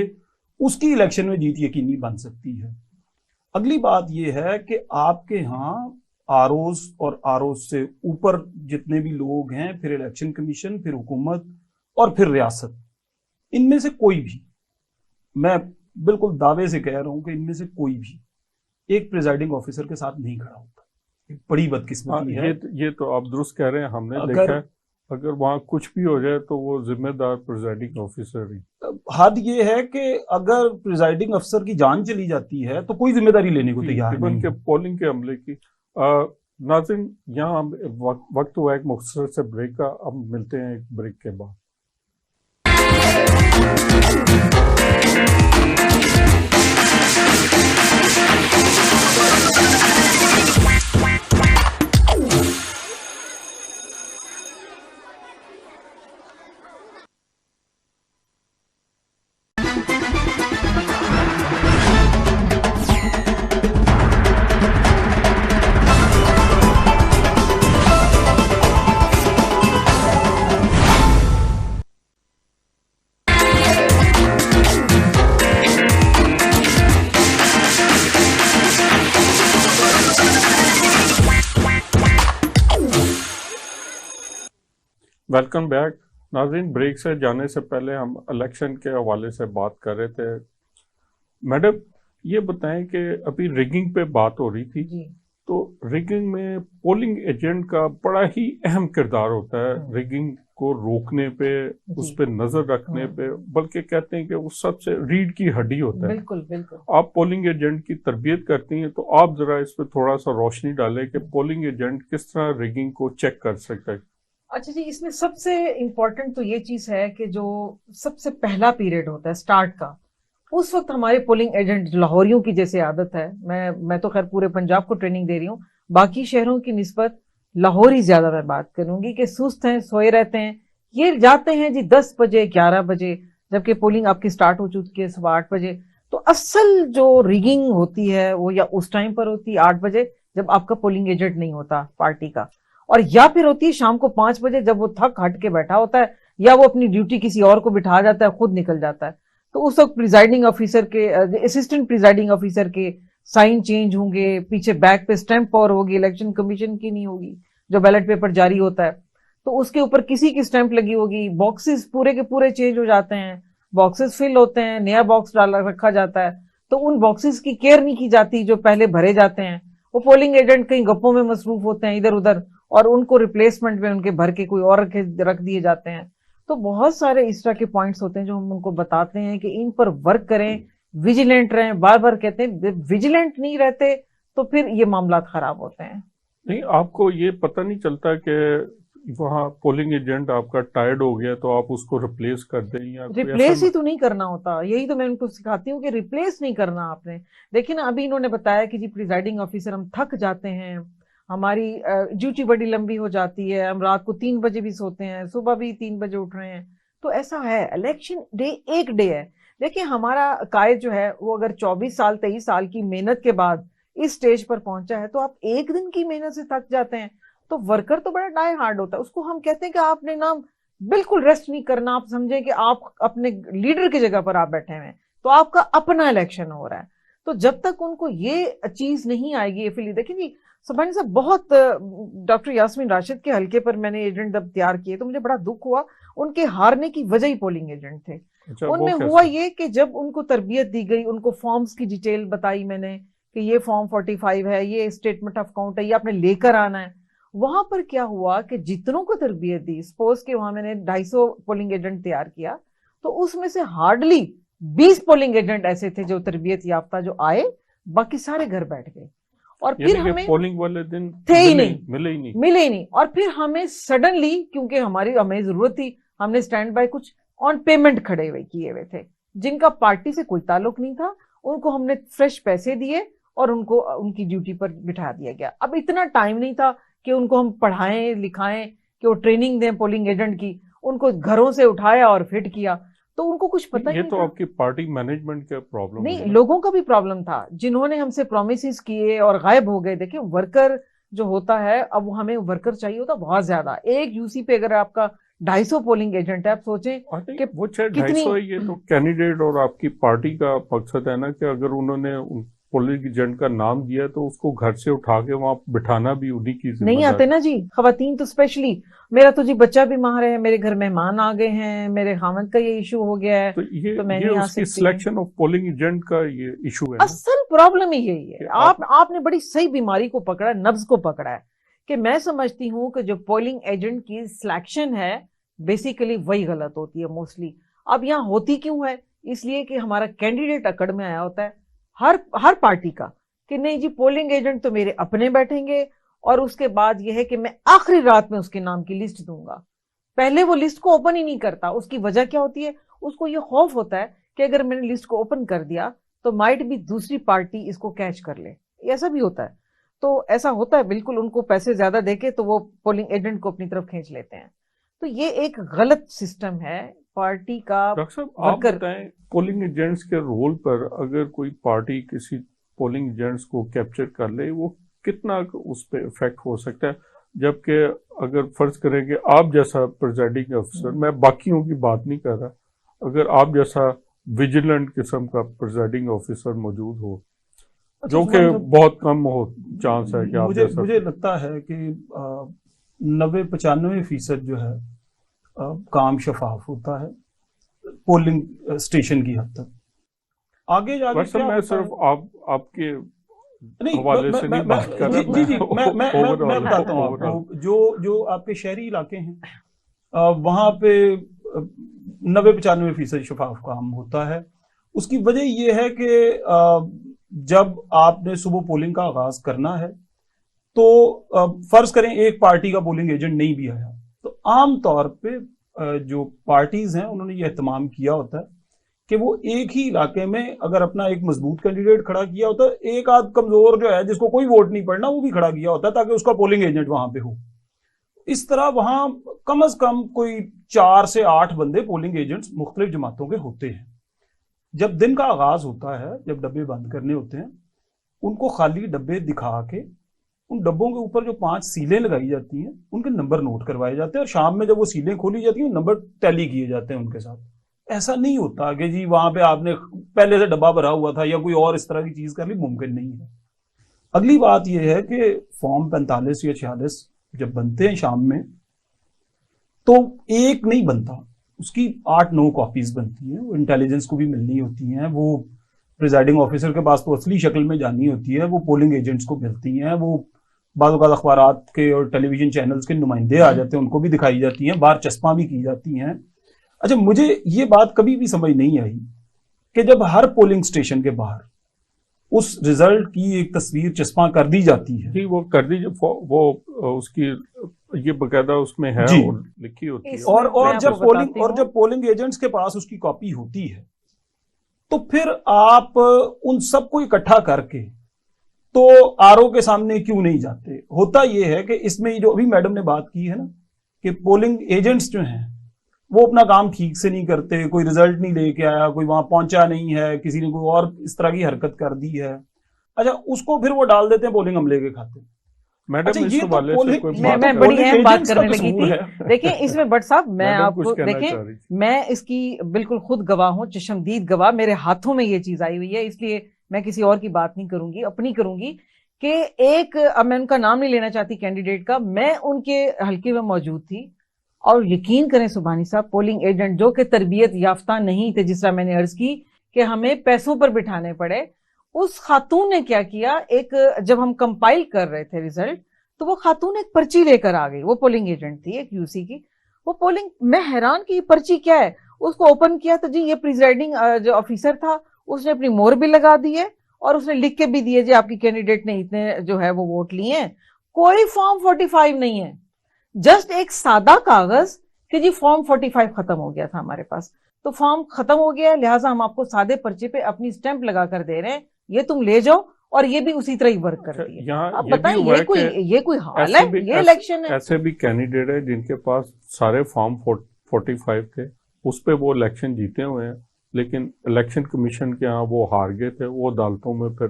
उसकी इलेक्शन में जीत यकीनी बन सकती है। अगली बात यह है कि आपके यहाँ आरओज और आरओज से ऊपर जितने भी लोग हैं, फिर इलेक्शन कमीशन, फिर हुकूमत और फिर रियासत, इनमें से कोई भी, मैं बिल्कुल दावे से कह रहा हूं कि इनमें से कोई भी एक प्रिजाइडिंग ऑफिसर के साथ नहीं खड़ा होता। एक बड़ी बदकिस्मती है। ये तो आप दुरुस्त कह रहे हैं, हमने देखा है अगर वहां कुछ भी हो जाए तो वो जिम्मेदार प्रिजाइडिंग ऑफिसर ही। हद ये है कि अगर प्रिजाइडिंग अफसर की जान चली जाती है तो कोई जिम्मेदारी लेने को तैयार नहीं है। पोलिंग के अमले की नाज़रीन, यहाँ वक्त हुआ एक मुख्तसर से ब्रेक का, अब मिलते हैं एक ब्रेक के बाद। Welcome back. नाज़रीन, ब्रेक से जाने से पहले हम इलेक्शन के हवाले से बात कर रहे थे। मैडम, ये बताएं कि अभी रिगिंग पे बात हो रही थी, जी। तो रिगिंग में पोलिंग एजेंट का बड़ा ही अहम किरदार होता है, रिगिंग को रोकने पे, उस पे नजर रखने पे, बल्कि कहते हैं कि वो सबसे रीढ़ की हड्डी होता है। बिल्कुल बिल्कुल। आप पोलिंग एजेंट की तरबियत करती हैं, तो आप जरा इस पे थोड़ा सा रोशनी डालें कि पोलिंग एजेंट किस तरह रिगिंग को चेक कर सकता है। अच्छा जी, इसमें सबसे इम्पोर्टेंट तो ये चीज है कि जो सबसे पहला पीरियड होता है स्टार्ट का, उस वक्त हमारे पोलिंग एजेंट, लाहौरियों की जैसे आदत है, मैं तो खैर पूरे पंजाब को ट्रेनिंग दे रही हूँ, बाकी शहरों की निस्बत लाहौरी ज्यादा मैं बात करूंगी कि सुस्त हैं, सोए रहते हैं। ये जाते हैं जी 10 बजे 11 बजे, जबकि पोलिंग आपकी स्टार्ट हो चुकी है सुबह 8 बजे। तो असल जो रिगिंग होती है वो या उस टाइम पर होती है 8 बजे, जब आपका पोलिंग एजेंट नहीं होता पार्टी का, और या फिर होती है शाम को 5 बजे, जब वो थक हट के बैठा होता है, या वो अपनी ड्यूटी किसी और को बिठा जाता है, खुद निकल जाता है। तो उस वक्त प्रिजाइडिंग ऑफिसर के, असिस्टेंट प्रिजाइडिंग ऑफिसर के साइन चेंज होंगे, पीछे बैक पे स्टैंप और होगी, इलेक्शन कमीशन की नहीं होगी, जो बैलेट पेपर जारी होता है तो उसके ऊपर किसी की स्टैंप लगी होगी, बॉक्सेस पूरे के पूरे चेंज हो जाते हैं, बॉक्सेस फिल होते हैं, नया बॉक्स डाला रखा जाता है। तो उन बॉक्सेस की केयर नहीं की जाती जो पहले भरे जाते हैं। वो पोलिंग एजेंट कहीं गप्पों में मसरूफ होते हैं इधर उधर, और उनको रिप्लेसमेंट में उनके भर के कोई और रख दिए जाते हैं। तो बहुत सारे इस तरह के पॉइंट्स होते हैं जो हम उनको बताते हैं कि इन पर वर्क करें, विजिलेंट रहें। बार बार कहते हैं विजिलेंट नहीं रहते तो फिर ये मामला खराब होते हैं। नहीं, आपको ये पता नहीं चलता कि वहाँ पोलिंग एजेंट आपका टायर्ड हो गया तो आप उसको रिप्लेस कर दें, या रिप्लेस ही तो नहीं करना होता, यही तो मैं उनको सिखाती हूँ कि रिप्लेस नहीं करना आपने। देखिए ना, अभी इन्होंने बताया कि जी प्रिजाइडिंग ऑफिसर हम थक जाते हैं, हमारी ड्यूटी बड़ी लंबी हो जाती है, हम रात को 3 बजे भी सोते हैं, सुबह भी 3 बजे उठ रहे हैं। तो ऐसा है, इलेक्शन डे एक डे है। देखिए हमारा कायद जो है वो अगर 24 साल 23 साल की मेहनत के बाद इस स्टेज पर पहुंचा है, तो आप एक दिन की मेहनत से थक जाते हैं, तो वर्कर तो बड़ा डाई हार्ड होता है। उसको हम कहते हैं कि आपने ना बिल्कुल रेस्ट नहीं करना, आप समझे कि आप अपने लीडर की जगह पर आप बैठे हुए हैं, तो आपका अपना इलेक्शन हो रहा है। तो जब तक उनको ये चीज नहीं आएगी, देखिए जी सुभानी साहब, बहुत डॉक्टर यास्मीन राशिद के हल्के पर मैंने एजेंट जब तैयार किए तो मुझे बड़ा दुख हुआ। उनके हारने की वजह ही पोलिंग एजेंट थे। अच्छा, उनमें हुआ ये कि जब उनको तरबियत दी गई, उनको फॉर्म्स की डिटेल बताई मैंने कि ये फॉर्म 45 है, ये स्टेटमेंट ऑफ अकाउंट है, ये आपने लेकर आना है। वहां पर क्या हुआ कि जितनों को तरबियत दी, सपोज के वहां मैंने 250 पोलिंग एजेंट तैयार किया, तो उसमें से हार्डली 20 पोलिंग एजेंट ऐसे थे जो तरबियत याफ्ता जो आए, बाकी सारे घर बैठ गए। और फिर हमें पोलिंग वाले दिन थे ही नहीं, मिले ही नहीं। और फिर हमें सडनली, क्योंकि हमें जरूरत थी, हमने स्टैंड बाय कुछ ऑन पेमेंट खड़े हुए किए हुए थे, जिनका पार्टी से कोई ताल्लुक नहीं था, उनको हमने फ्रेश पैसे दिए और उनको उनकी ड्यूटी पर बिठा दिया गया। अब इतना टाइम नहीं था कि उनको हम पढ़ाएं लिखाएं, कि वो ट्रेनिंग दें पोलिंग एजेंट की। उनको घरों से उठाया और फिट किया, तो उनको कुछ पता ही नहीं तो था। आपकी पार्टी मैनेजमेंट का प्रॉब्लम नहीं, लोगों का भी प्रॉब्लम था, जिन्होंने हमसे प्रोमिस किए और गायब हो गए। देखिए वर्कर जो होता है, अब हमें वर्कर चाहिए होता बहुत ज्यादा। एक यूसी पे अगर आपका 250 पोलिंग एजेंट है, आप सोचें कि वो 250 है, ये तो कैंडिडेट और आपकी पार्टी का मकसद है ना कि अगर उन्होंने पोलिंग एजेंट का नाम दिया तो उसको घर से उठा के वहां बिठाना भी उन्हीं की जिम्मेदारी। नहीं आते ना जी, खवातीन तो स्पेशली। मेरा तो जी बच्चा बीमार है, मेरे घर मेहमान आ गए हैं, मेरे खामद का ये इशू हो गया है, तो मैं ये उसकी सिलेक्शन ऑफ पोलिंग एजेंट का ये इशू है। असल प्रॉब्लम ही यही है। आपने बड़ी सही बीमारी को पकड़ा है, नब्ज को पकड़ा है, कि मैं समझती हूँ कि जो पोलिंग एजेंट की सिलेक्शन है बेसिकली वही गलत होती है मोस्टली। अब यहाँ होती क्यों है? इसलिए कि हमारा कैंडिडेट अकड़ में आया होता है हर पार्टी का, कि नहीं जी पोलिंग एजेंट तो मेरे अपने बैठेंगे, और उसके बाद यह है कि मैं आखिरी रात में उसके नाम की लिस्ट दूंगा। पहले वो लिस्ट को ओपन ही नहीं करता। उसकी वजह क्या होती है? उसको ये खौफ होता है कि अगर मैंने लिस्ट को ओपन कर दिया तो माइट भी दूसरी पार्टी इसको कैच कर ले। ऐसा भी होता है। तो ऐसा होता है बिल्कुल, उनको पैसे ज्यादा देके तो वो पोलिंग एजेंट को अपनी तरफ खींच लेते हैं। तो ये एक गलत सिस्टम है पार्टी का। डॉक्टर साहब, आप बताएं पोलिंग एजेंट्स के रोल पर, अगर कोई पार्टी किसी पोलिंग एजेंट्स को कैप्चर कर ले, वो कितना उस पर इफेक्ट हो सकता है? जबकि अगर फर्ज करें कि आप जैसा प्रिजाइडिंग अफसर, मैं बाकियों की बात नहीं कर रहा, अगर आप जैसा विजिलेंट किस्म का प्रिजाइडिंग ऑफिसर मौजूद हो, जो कि बहुत कम हो चांस है कि आप मुझे लगता है कि 90-95% जो है काम शफाफ होता है पोलिंग स्टेशन की हद तक। आगे जाके वैसे क्या मैं होता सिर्फ है? आपके नहीं, हवाले से नहीं बात कर रहा, जी जी, मैं overall, बताता हूँ overall। आपको। जो आपके शहरी इलाके हैं वहाँ पे 90-95% शफाफ काम होता है। उसकी वजह यह है कि जब आपने सुबह पोलिंग का आगाज करना है तो फर्ज करें एक पार्टी का पोलिंग एजेंट नहीं भी आया, तो आम तौर पे जो पार्टीज हैं उन्होंने ये एहतमाम किया होता है कि वो एक ही इलाके में अगर अपना एक मजबूत कैंडिडेट खड़ा किया होता है, एक आध कमजोर जो है जिसको कोई वोट नहीं पड़ना वो भी खड़ा किया होता है ताकि उसका पोलिंग एजेंट वहां पे हो। इस तरह वहां कम से कम कोई 4 से 8 बंदे पोलिंग एजेंट्स मुख्तलिफ जमातों के होते हैं। जब दिन का आगाज होता है, जब डब्बे बंद करने होते हैं, उनको खाली डब्बे दिखा के उन डब्बों के ऊपर जो 5 सीलें लगाई जाती हैं उनके नंबर नोट करवाए जाते हैं और शाम में जब वो सीलें खोली जाती हैं नंबर टैली किए जाते हैं उनके साथ। ऐसा नहीं होता कि जी वहां पे आपने पहले से डब्बा भरा हुआ था या कोई और इस तरह की चीज करनी मुमकिन नहीं है। अगली बात यह है कि फॉर्म 45 या 46 जब बनते हैं शाम में तो एक नहीं बनता, उसकी 8-9 कॉपीज बनती हैं। वो इंटेलिजेंस को भी मिलनी होती हैं, वो प्रिजाइडिंग ऑफिसर के पास तो असली शक्ल में जानी होती है, वो पोलिंग एजेंट्स को मिलती हैं, वो बाज़ अखबारात के और टेलीविजन चैनल्स के नुमाइंदे आ जाते हैं, उनको भी दिखाई जाती हैं, बाहर चस्पा भी की जाती हैं। अच्छा, मुझे ये बात कभी भी समझ नहीं आई कि जब हर पोलिंग स्टेशन के बाहर उस रिजल्ट की एक तस्वीर चस्पा कर दी जाती है, जी वो कर दीजिए, वो उसकी ये बकायदा उसमें है जी। और लिखी होती है। इसमें और मैं जब आपको पोलिंग बताती और हूँ। जब पोलिंग एजेंट्स के पास उसकी कॉपी होती है तो फिर आप उन सबको इकट्ठा करके तो आरओ के सामने क्यों नहीं जाते? होता यह है कि इसमें जो अभी मैडम ने बात की है ना कि पोलिंग एजेंट्स जो हैं वो अपना काम ठीक से नहीं करते, कोई रिजल्ट नहीं लेके आया, कोई वहां पहुंचा नहीं है, किसी ने कोई और इस तरह की हरकत कर दी है, अच्छा उसको फिर वो डाल देते हैं पोलिंग अमले के खाते। मैडम अच्छा, इस ये तो हवाले से पोलिंग- कोई ये बात तो मैं बड़ी पोलिंग अहम बात एजेंट्स का करने लगी कसूर थी। है। देखिए इसमें भट्ट साहब मैं मैडम आपको कुछ कहना देखें, चाह रही थी। मैं इसकी बिल्कुल खुद गवाह हूँ, चशमदीद गवाह। मेरे हाथों में ये चीज आई हुई है, इसलिए मैं किसी और की बात नहीं करूंगी, अपनी करूंगी कि एक, अब मैं उनका नाम नहीं लेना चाहती कैंडिडेट का, मैं उनके हल्के में मौजूद थी और यकीन करें सुभानी साहब, पोलिंग एजेंट जो कि तरबियत याफ्ता नहीं थे, जिस तरह मैंने अर्ज की कि हमें पैसों पर बिठाने पड़े, उस खातून ने क्या किया, एक जब हम कंपाइल कर रहे थे रिजल्ट तो वो खातून एक पर्ची लेकर आ गई, वो पोलिंग एजेंट थी एक यूसी की। वो पोलिंग, मैं हैरान कि ये पर्ची क्या है, उसको ओपन किया तो जी ये प्रिजाइडिंग जो ऑफिसर था उसने अपनी मोहर भी लगा दी है और उसने लिख के भी दिए जी आपकी कैंडिडेट ने इतने जो है वो वोट लिए हैं। कोई फॉर्म 45 नहीं है, जस्ट एक सादा कागज कि जी फॉर्म 45 खत्म हो गया था हमारे पास, तो फॉर्म खत्म हो गया है लिहाजा हम आपको सादे पर्चे पे अपनी स्टैंप लगा कर दे रहे हैं, ये तुम ले जाओ, और ये भी उसी तरह ही वर्क करती है। यहाँ अब ये भी बताएं हुआ है ये कोई हाल ऐसे है? भी ये इलेक्शन है। ऐसे भी कैंडिडेट है जिनके पास सारे फॉर्म 45 थे, उस पे वो इलेक्शन जीते हुए हैं, लेकिन इलेक्शन कमीशन के यहाँ वो हार गए थे, वो अदालतों में फिर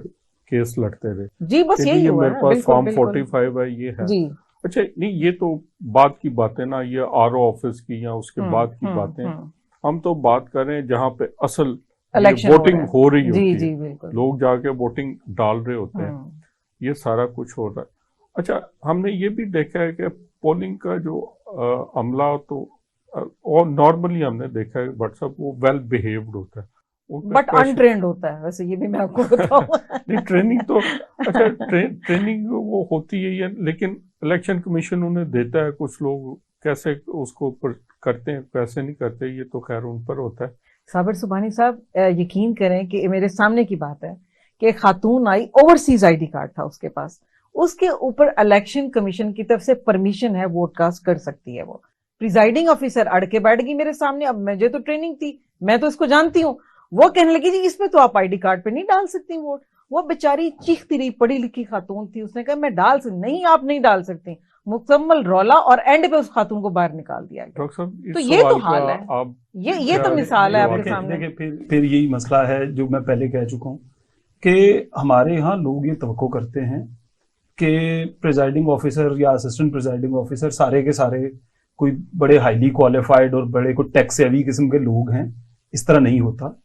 केस लड़ते रहे जी बस कि यही ये हुआ मेरे है, पास बिल्कुल, फॉर्म बिल्कुल। 45 है, ये है। जी अच्छा नहीं, ये तो बात की बातें ना, ये आरओ ऑफिस की या उसके बाद की बातें, हम तो बात कर रहे हैं जहाँ पे असल इलेक्शन वोटिंग हो रही होती जी है, जी बिल्कुल, लोग जाके वोटिंग डाल रहे होते हैं, ये सारा कुछ हो रहा है। अच्छा, हमने ये भी देखा है कि पोलिंग का जो अमला तो और नॉर्मली हमने देखा है व्हाट्सएप वो वेल बिहेव्ड होता है, बट अनट्रेंड होता है, वैसे ये भी मैं आपको बताऊं। नहीं ट्रेनिंग तो अच्छा ट्रेनिंग वो होती है ये, लेकिन इलेक्शन कमीशन उन्हें देता है, कुछ लोग कैसे उसको करते हैं कैसे नहीं करते, ये तो खैर उन पर होता है। साबिर सुभानी साहब, यकीन करें कि मेरे सामने की बात है कि एक खातून आई, ओवरसीज आईडी कार्ड था उसके पास, उसके ऊपर इलेक्शन कमीशन की तरफ से परमिशन है, वोट कास्ट कर सकती है वो। प्रिजाइडिंग ऑफिसर अड़ के बैठ गई मेरे सामने, अब मुझे तो ट्रेनिंग थी, मैं तो इसको जानती हूँ, वो कहने लगी जी इसमें तो आप आईडी कार्ड पे नहीं डाल सकती वोट। वो बेचारी चीखती रही, पढ़ी लिखी खातून थी, उसने कहा मैं डाल सकती नहीं, आप नहीं डाल सकती, मुकम्मल रौला, और एंड पे उस खातून को बाहर निकाल दिया गया। डॉक्टर साहब तो ये तो हाल है, आप ये तो मिसाल है आपके सामने। देखिए फिर यही मसला है जो मैं पहले कह चुका हूँ कि हमारे यहाँ लोग ये तवक्को करते हैं कि प्रिजाइडिंग ऑफिसर या असिस्टेंट प्रिजाइडिंग ऑफिसर सारे के सारे कोई बड़े हाईली क्वालिफाइड और बड़े कोई टैक्स हेवी किस्म के लोग हैं। इस तरह नहीं होता,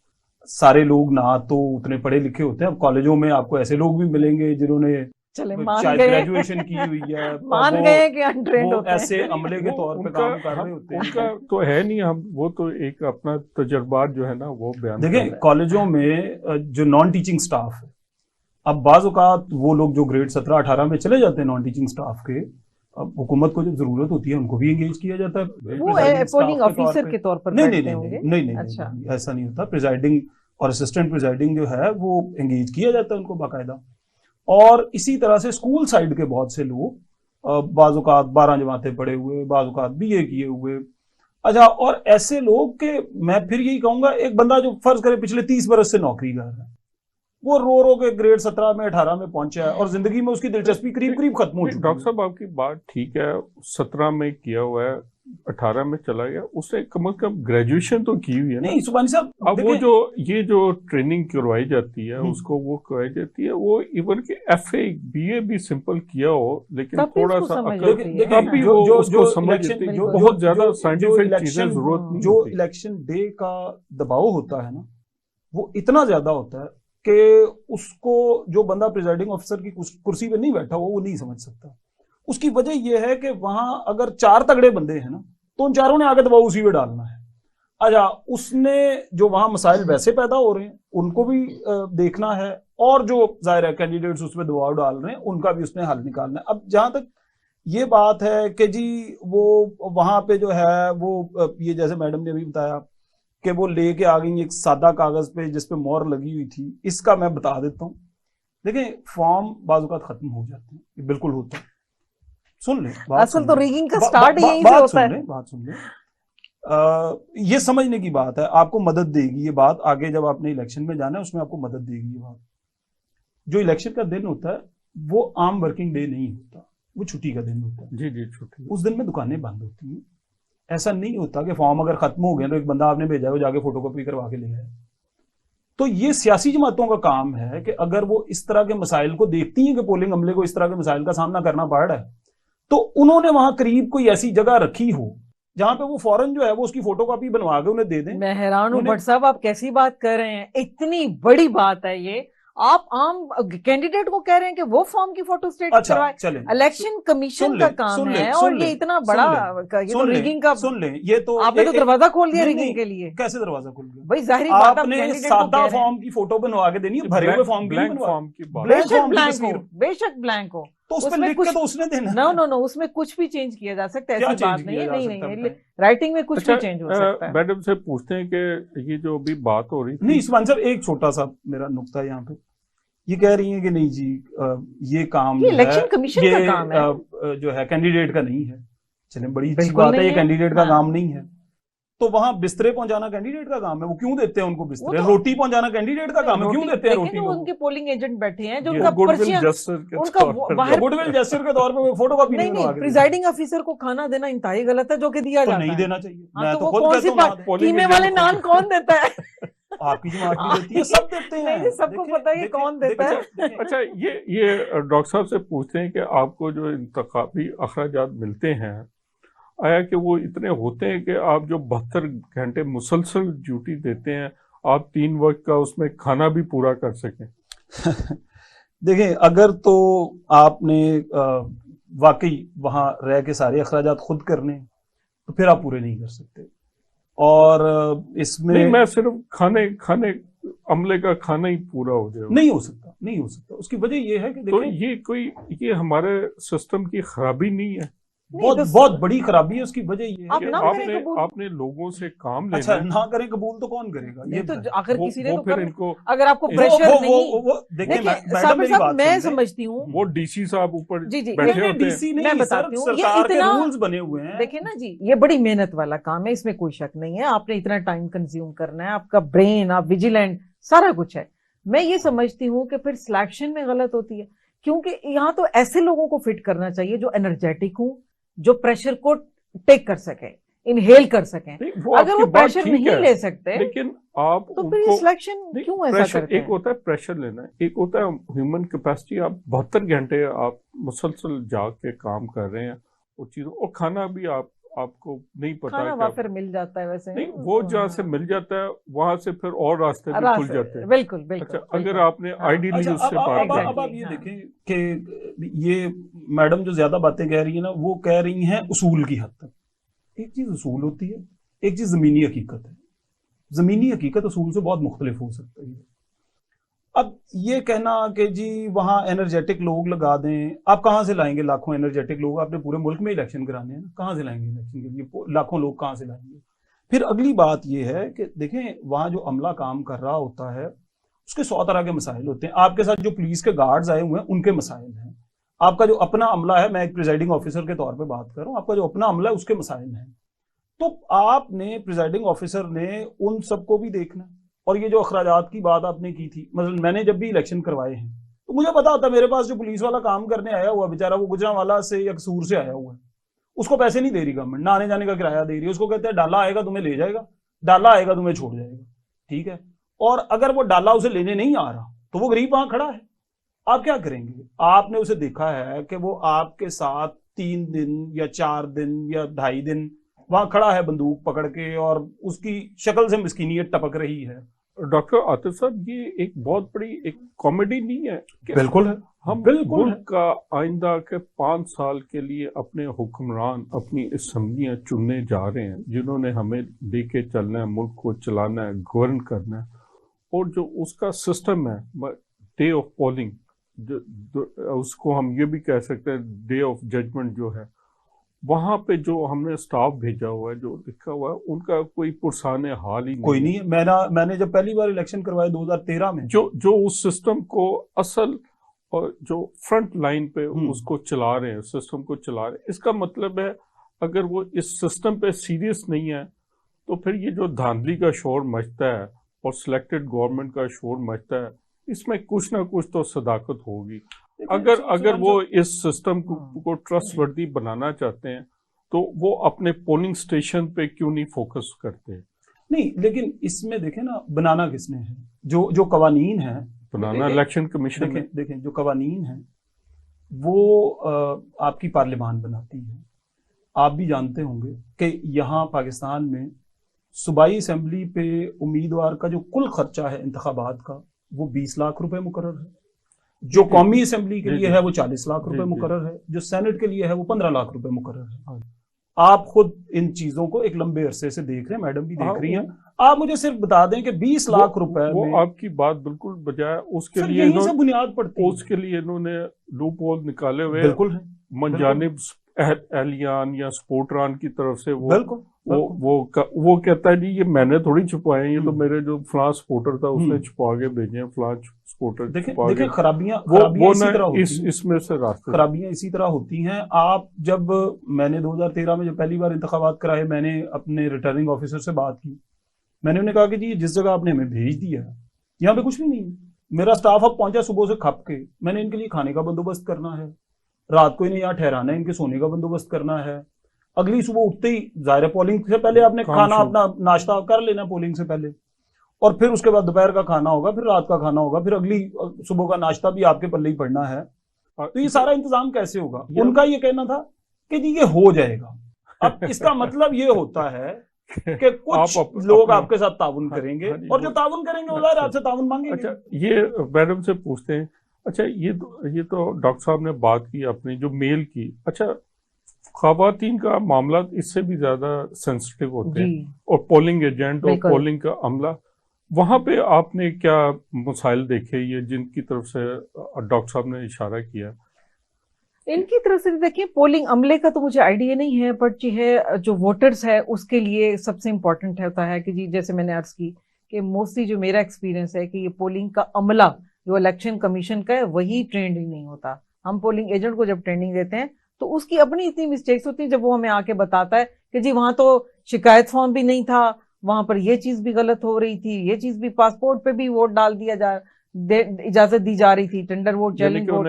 सारे लोग ना तो उतने पढ़े लिखे होते हैं। अब कॉलेजों में आपको ऐसे लोग भी मिलेंगे जिन्होंने चले मान शायद गए ग्रेजुएशन की हुई है, मान वो- गए कि अनट्रेंड वो होते हैं। ऐसे अमले के तौर पे काम कर रहे होते हैं। उनका तो है नहीं, हम वो तो एक अपना तजुर्बात जो है ना वो बयान कर रहे देखिए हैं। कॉलेजों में जो नॉन टीचिंग स्टाफ है, अब बाज़ औक़ात वो लोग जो ग्रेड 17-18 में चले जाते हैं नॉन टीचिंग स्टाफ के, अब हुकूमत को जब जरूरत होती है उनको भी एंगेज किया जाता है वो presiding staff पोलिंग के तौर ऑफिसर पे। के तौर पर नहीं बैठते नहीं होंगे। नहीं नहीं अच्छा। नहीं, ऐसा नहीं होता। प्रिजाइडिंग और असिस्टेंट प्रिजाइडिंग जो है वो एंगेज किया जाता है उनको बाकायदा। और इसी तरह से स्कूल साइड के बहुत से लोग बाज़ औक़ात 12 जमातें पढ़े हुए, बाज़ औक़ात BA किए हुए, अच्छा, और ऐसे लोग के मैं फिर यही कहूंगा, एक बंदा जो फर्ज करे पिछले 30 बरस से नौकरी कर रहा है, वो रो के ग्रेड 17 में 18 में पहुंचा है और जिंदगी में उसकी दिलचस्पी करीब करीब खत्म हो चुकी है। डॉक्टर साहब आपकी बात ठीक है, 17 में किया हुआ है, 18 में चला गया, उसने कम से कम ग्रेजुएशन तो की हुई है ना। नहीं सुबानी साहब, अब वो जो ट्रेनिंग करवाई जाती है उसको वो करवाई जाती है, वो इवन के FA BA भी सिंपल किया हो लेकिन तब भी थोड़ा उसको सा समझ अकल, होती है। तब भी वो उसको समझ इलेक्शन- लेती है। जो- बहुत ज्यादा जो साइंटिफिक इलेक्शन- चीजें जरूरत नहीं जो होती। इलेक्शन डे का दबाव होता है ना, वो इतना ज्यादा होता है कि उसको जो बंदा प्रिजाइडिंग ऑफिसर की कुर्सी पे नहीं बैठा वो नहीं समझ सकता। उसकी वजह यह है कि वहां अगर 4 तगड़े बंदे हैं ना, तो उन चारों ने आगे दबाव उसी पे डालना है। अच्छा, उसने जो वहां मसाइल वैसे पैदा हो रहे हैं उनको भी देखना है, और जो जाहिर है कैंडिडेट्स उसमें दबाव डाल रहे हैं उनका भी उसने हल निकालना है। अब जहां तक ये बात है कि जी वो वहां पे जो है वो ये जैसे मैडम ने अभी बताया कि वो लेके आ गई एक सादा कागज पे जिसपे मोहर लगी हुई थी, इसका मैं बता देता हूँ। देखें, फॉर्म बाज़ औक़ात खत्म हो जाते हैं, ये बिल्कुल होता है। सुन ले, असल तो रिगिंग का स्टार्ट यहीं से होता है। बात सुन ले, ये समझने की बात है, आपको मदद देगी ये बात आगे जब आपने इलेक्शन में जाना है, उसमें आपको मदद देगी ये बात। जो इलेक्शन का दिन होता है वो आम वर्किंग डे नहीं होता, वो छुट्टी का दिन होता है। जी जी, छुट्टी। उस दिन में दुकानें बंद होती हैं। ऐसा नहीं होता कि फॉर्म अगर खत्म हो गए तो एक बंदा आपने भेजा है वो जाके फोटोकॉपी करवा के ले आए। तो ये सियासी जमातों का काम है कि अगर वो इस तरह के मसाइल को देखती हैं कि पोलिंग अमले को इस तरह के मसाइल का सामना करना पड़ रहा है, तो उन्होंने वहां करीब कोई ऐसी जगह रखी हो जहां पे वो फौरन जो है वो उसकी फोटोकॉपी बनवा के उन्हें दे दें। मैं हैरान हूँ उन्हें- भट्ट साहब, आप कैसी बात कर रहे हैं, इतनी बड़ी बात है ये। आप आम कैंडिडेट को कह रहे हैं कि वो फॉर्म की फोटो स्टेट अच्छा करवाए। चले, इलेक्शन कमीशन का काम है और ये इतना बड़ा, ये तो रिगिंग का, सुन लें, ये तो आपने तो दरवाजा खोल दिया नहीं, रिगिंग नहीं, के लिए। कैसे दरवाजा खुल गया? भाई जाहिर बात, आप आपने कैंडिडेट को कह सादा रहे हैं। फॉर्म की फोटो बनवा के देनी है, भरे हुए फॉर्म की नहीं ब्लैंक बनवा। फॉर्म की बात। ब्लैंक बेशक फॉर्म की ब्लैंक तस्वीर। हो, बेशक ब्लैंक हो, तो उस पर उसमें लिख कुछ- के तो उसने देना। नो नो, उसमें कुछ भी चेंज किया जा सकता है, क्या ऐसी बात चेंज नहीं किया है। जा नहीं सकता नहीं, है? राइटिंग में कुछ अच्छा, भी चेंज हो सकता है। मैडम से पूछते हैं कि ये जो अभी बात हो रही थी, नहीं इस्मान साहब, एक छोटा सा मेरा नुक्ता है यहाँ पे। ये कह रही है कि नहीं जी ये काम ये जो है, इलेक्शन कमीशन ये का काम है। जो है कैंडिडेट का नहीं है। चले, बड़ी अच्छी बिल्कुल बात है, नहीं ये है। कैंडिडेट का हाँ। काम नहीं है। तो वहां बिस्तरे पहुंचाना कैंडिडेट का काम है, वो क्यों देते हैं उनको बिस्तरे? तो- रोटी पहुंचाना कैंडिडेट का काम है, क्यों देते हैं रोटी लेकिन वो लोगों उनके पोलिंग एजेंट बैठे हैं जो ये उनका गुडविल पर्चियां, जेस्चर के उनका तौर वो पर बाहर- गुडविल जेस्चर के तौर पे फोटोकॉपी नहीं नहीं बनवा नहीं, के प्रिजाइडिंग ऑफिसर को खाना देना इंतहाई गलत है जो कि दिया तो जाता नहीं है। देना चाहिए। हाँ, मैं तो तो वो खुद कौन कहता सी हूँ ना बात, दें। polling कीमे agent वाले को- नान कौन देता है? आपकी जमात भी देती है, सब देते हैं। नहीं, सबको देखिए- पता है कि देखिए- कौन देता है। देखिए- अच्छा, ये डॉक्टर साहब से पूछते हैं कि आपको जो इंतखाबी अखराजात मिलते हैं, आया कि वो इतने होते हैं कि आप जो 72 घंटे मुसलसल ड्यूटी देते हैं, आप 3 वक्त का उसमें खाना भी पूरा कर सकें? देखिए, अगर तो आपने वाकई वहां रह के सारे अखराजात खुद करने तो फिर आप पूरे नहीं कर सकते। और इसमें नहीं, मैं सिर्फ खाने अमले का खाना ही पूरा हो जाए, नहीं हो सकता, नहीं हो सकता। उसकी वजह यह है कि तो देखिए ये हमारे सिस्टम की खराबी नहीं है? बहुत तो- बहुत बड़ी खराबी है। उसकी वजह यह है आप कि ना करें कबूल। आपने लोगों से काम लेना अच्छा, है, ना करें कबूल तो कौन करेगा? ये तो आखिर वो किसी ने तो फिर करना। इनको अगर आपको वो- प्रेशर नहीं, देखिए देखिए मैडम साबिर मेरी साहब, बात मैं सुन लें। समझती हूँ, वो डीसी साहब ऊपर जी जी, बैठे नहीं, होते हैं। डीसी मैं नहीं, बताती हूँ, ये सरकार के इतना- रूल्स बने हुए हैं। देखिए ना जी, ये बड़ी मेहनत वाला काम है, इसमें कोई शक नहीं है। आपने इतना टाइम कंज्यूम करना है, आपका ब्रेन, आप विजिलेंट, सारा कुछ है। मैं ये समझती हूँ कि फिर सिलेक्शन में गलत होती है, क्योंकि यहाँ तो ऐसे लोगों को फिट करना चाहिए जो एनर्जेटिक हों, जो प्रेशर को टेक कर सके, इन्हेल कर सकें। नहीं, अगर आपकी वो बात प्रेशर ठीक नहीं है, ले सकते लेकिन आप तो फिर ये उनको सिलेक्शन नहीं, क्यों ऐसा प्रेशर, करते एक हैं? होता है प्रेशर लेना, एक होता है ह्यूमन कैपेसिटी। आप 72 घंटे आप मुसलसल जाग के काम कर रहे हैं, वो चीज़ों, और खाना भी आप آپ کو نہیں پتا کھانا کہ وافر مل جاتا ہے ویسے نہیں، وہ جہاں سے مل جاتا ہے وہاں سے پھر اور راستے بھی کھل جاتے ہیں. بالکل بالکل. اچھا، اگر آپ نے آئیڈیلی اچھا اس سے بات اب آپ یہ دیکھیں کہ یہ میڈم جو زیادہ باتیں کہہ رہی ہیں نا وہ کہہ رہی ہیں اصول کی حد تک. ایک چیز اصول ہوتی ہے، ایک چیز زمینی حقیقت ہے. زمینی حقیقت اصول سے بہت مختلف ہو سکتی ہے. اب یہ کہنا کہ جی وہاں انرجیٹک لوگ لگا دیں، آپ کہاں سے لائیں گے لاکھوں انرجیٹک لوگ؟ آپ نے پورے ملک میں الیکشن کرانے ہیں نا، کہاں سے لائیں گے الیکشن کے لیے لاکھوں لوگ؟ کہاں سے لائیں گے؟ پھر اگلی بات یہ ہے کہ دیکھیں وہاں جو عملہ کام کر رہا ہوتا ہے اس کے 100 طرح کے مسائل ہوتے ہیں. آپ کے ساتھ جو پولیس کے گارڈز آئے ہوئے ہیں ان کے مسائل ہیں. آپ کا جو اپنا عملہ ہے، میں ایک پریزائڈنگ آفیسر کے طور پہ بات کر رہا ہوں، آپ کا جو اپنا عملہ ہے اس کے مسائل ہیں. تو آپ نے پریزائڈنگ آفیسر نے ان سب کو بھی دیکھنا. اور یہ جو اخراجات کی بات آپ نے کی تھی، مثلا میں نے جب بھی الیکشن کروائے ہیں تو مجھے پتا ہوتا ہے میرے پاس جو پولیس والا کام کرنے آیا ہوا بیچارہ وہ گجرانوالا سے یا قصور سے آیا ہوا ہے، اس کو پیسے نہیں دے رہی گورنمنٹ، نہ آنے جانے کا کرایہ دے رہی ہے. اس کو کہتے ہیں ڈالا آئے گا تمہیں لے جائے گا، ڈالا آئے گا تمہیں چھوڑ جائے گا. ٹھیک ہے، اور اگر وہ ڈالا اسے لینے نہیں آ رہا تو وہ غریب وہاں کھڑا ہے. آپ کیا کریں گے؟ آپ نے اسے دیکھا ہے کہ وہ آپ کے ساتھ 3 دن یا 4 دن یا 2.5 دن وہاں کھڑا ہے بندوق پکڑ کے، اور اس کی شکل سے مسکینیت ٹپک رہی ہے. ڈاکٹر عاطف صاحب، یہ ایک بہت بڑی ایک کامیڈی نہیں ہے کہ بالکل ہے، ہم بالکل ملک کا آئندہ کے 5 سال کے لیے اپنے حکمران، اپنی اسمبلیاں چننے جا رہے ہیں جنہوں نے ہمیں لے کے چلنا ہے، ملک کو چلانا ہے، گورن کرنا ہے. اور جو اس کا سسٹم ہے ڈے آف پولنگ، اس کو ہم یہ بھی کہہ سکتے ہیں ڈے آف ججمنٹ جو ہے، وہاں پہ جو ہم نے سٹاف بھیجا ہوا ہے، جو لکھا ہوا ہے، ان کا کوئی پرسان حال ہی کوئی نہیں ہے. میں نے جب پہلی بار الیکشن کروائے 2013 میں، جو اس سسٹم کو اصل اور جو فرنٹ لائن پہ اس کو چلا رہے ہیں، سسٹم کو چلا رہے ہیں، اس کا مطلب ہے اگر وہ اس سسٹم پہ سیریس نہیں ہے تو پھر یہ جو دھاندلی کا شور مچتا ہے اور سلیکٹڈ گورنمنٹ کا شور مچتا ہے، اس میں کچھ نہ کچھ تو صداقت ہوگی. اگر وہ اس سسٹم کو ٹرسٹ وردی بنانا چاہتے ہیں تو وہ اپنے پولنگ سٹیشن پہ کیوں نہیں فوکس کرتے؟ نہیں، لیکن اس میں دیکھیں نا، بنانا کس نے ہے؟ جو قوانین ہیں، بنانا الیکشن کمیشن. دیکھیں جو قوانین ہیں وہ آپ کی پارلیمان بناتی ہے. آپ بھی جانتے ہوں گے کہ یہاں پاکستان میں صوبائی اسمبلی پہ امیدوار کا جو کل خرچہ ہے انتخابات کا وہ 20 لاکھ روپے مقرر ہے. جو قومی اسمبلی کے لیے ہے وہ 40 لاکھ روپے مقرر ہے. جو سینٹ کے لیے ہے وہ 15 لاکھ روپے مقرر ہے. آپ خود ان چیزوں کو ایک لمبے عرصے سے دیکھ رہے ہیں، میڈم بھی دیکھ رہی ہیں. آپ مجھے صرف بتا دیں کہ 20 لاکھ روپے وہ آپ کی بات بالکل بجائے، اس کے لیے یہیں سے بنیاد پڑتی ہے. اس کے لیے انہوں نے لوپ ہول نکالے ہوئے بالکل من جانب اہلیان یا سپورٹران کی طرف سے. وہ کہتا ہے جی یہ میں نے تھوڑی چھپائے ہیں، یہ تو میرے جو فلاں سپورٹر تھا اس نے چھپا کے بھیجے ہیں، فلاں سپورٹر. دیکھیں خرابیاں اس میں سے راستے خرابیاں اسی طرح ہوتی ہیں. آپ جب میں نے 2013 میں جب پہلی بار انتخابات کرائے، میں نے اپنے ریٹرننگ آفیسر سے بات کی. میں نے انہیں کہا کہ جی جس جگہ آپ نے ہمیں بھیج دیا ہے یہاں پہ کچھ بھی نہیں ہے. میرا سٹاف اب پہنچا صبح سے کھپ کے. میں نے ان کے لیے کھانے کا بندوبست کرنا ہے، رات کو انہیں یہاں ٹھہرانا ہے، ان کے سونے کا بندوبست کرنا ہے. اگلی صبح اٹھتے ہی ظاہر پولنگ سے پہلے آپ نے کھانا اپنا ناشتہ کر لینا پولنگ سے پہلے، اور پھر اس کے بعد دوپہر کا کھانا ہوگا، پھر رات کا کھانا ہوگا، پھر اگلی صبح کا ناشتہ بھی آپ کے پلے ہی پڑنا ہے. تو یہ سارا انتظام کیسے ہوگا؟ ان کا یہ کہنا تھا کہ جی یہ ہو جائے گا. اب اس کا مطلب یہ ہوتا ہے کہ کچھ لوگ آپ کے ساتھ تعاون کریں گے، اور جو تعاون کریں گے وہ ظاہر آپ سے تعاون مانگیں گے. اچھا، یہ میڈم سے پوچھتے ہیں. اچھا، یہ تو ڈاکٹر صاحب نے بات کی اپنی جو میل کی. اچھا، خواتین کا معاملہ اس سے بھی زیادہ سینسٹیو ہوتے ہیں، اور پولنگ ایجنٹ اور پولنگ کا عملہ، وہاں پہ آپ نے کیا مسائل دیکھے یہ جن کی طرف سے ڈاکٹر صاحب نے اشارہ کیا؟ ان کی طرف سے دیکھیں، پولنگ عملے کا تو مجھے آئیڈیا نہیں ہے، بٹ یہ ہے جو ووٹرز ہے اس کے لیے سب سے امپورٹنٹ ہوتا ہے کہ جی جیسے میں نے عرض کی کہ موسٹلی جو میرا ایکسپیرینس ہے کہ یہ پولنگ کا عملہ جو الیکشن کمیشن کا ہے وہی ٹرینڈ ہی نہیں ہوتا. ہم پولنگ ایجنٹ کو جب ٹریننگ دیتے ہیں تو اس کی اپنی اتنی مسٹیکس ہوتی ہیں، جب وہ ہمیں آ کے بتاتا ہے کہ جی وہاں تو شکایت فارم بھی نہیں تھا، وہاں پر یہ چیز بھی غلط ہو رہی تھی، یہ چیز بھی، پاسپورٹ پہ بھی ووٹ ڈال دیا اجازت دی جا رہی تھی، ٹینڈر ووٹ، چیلنج ووٹ،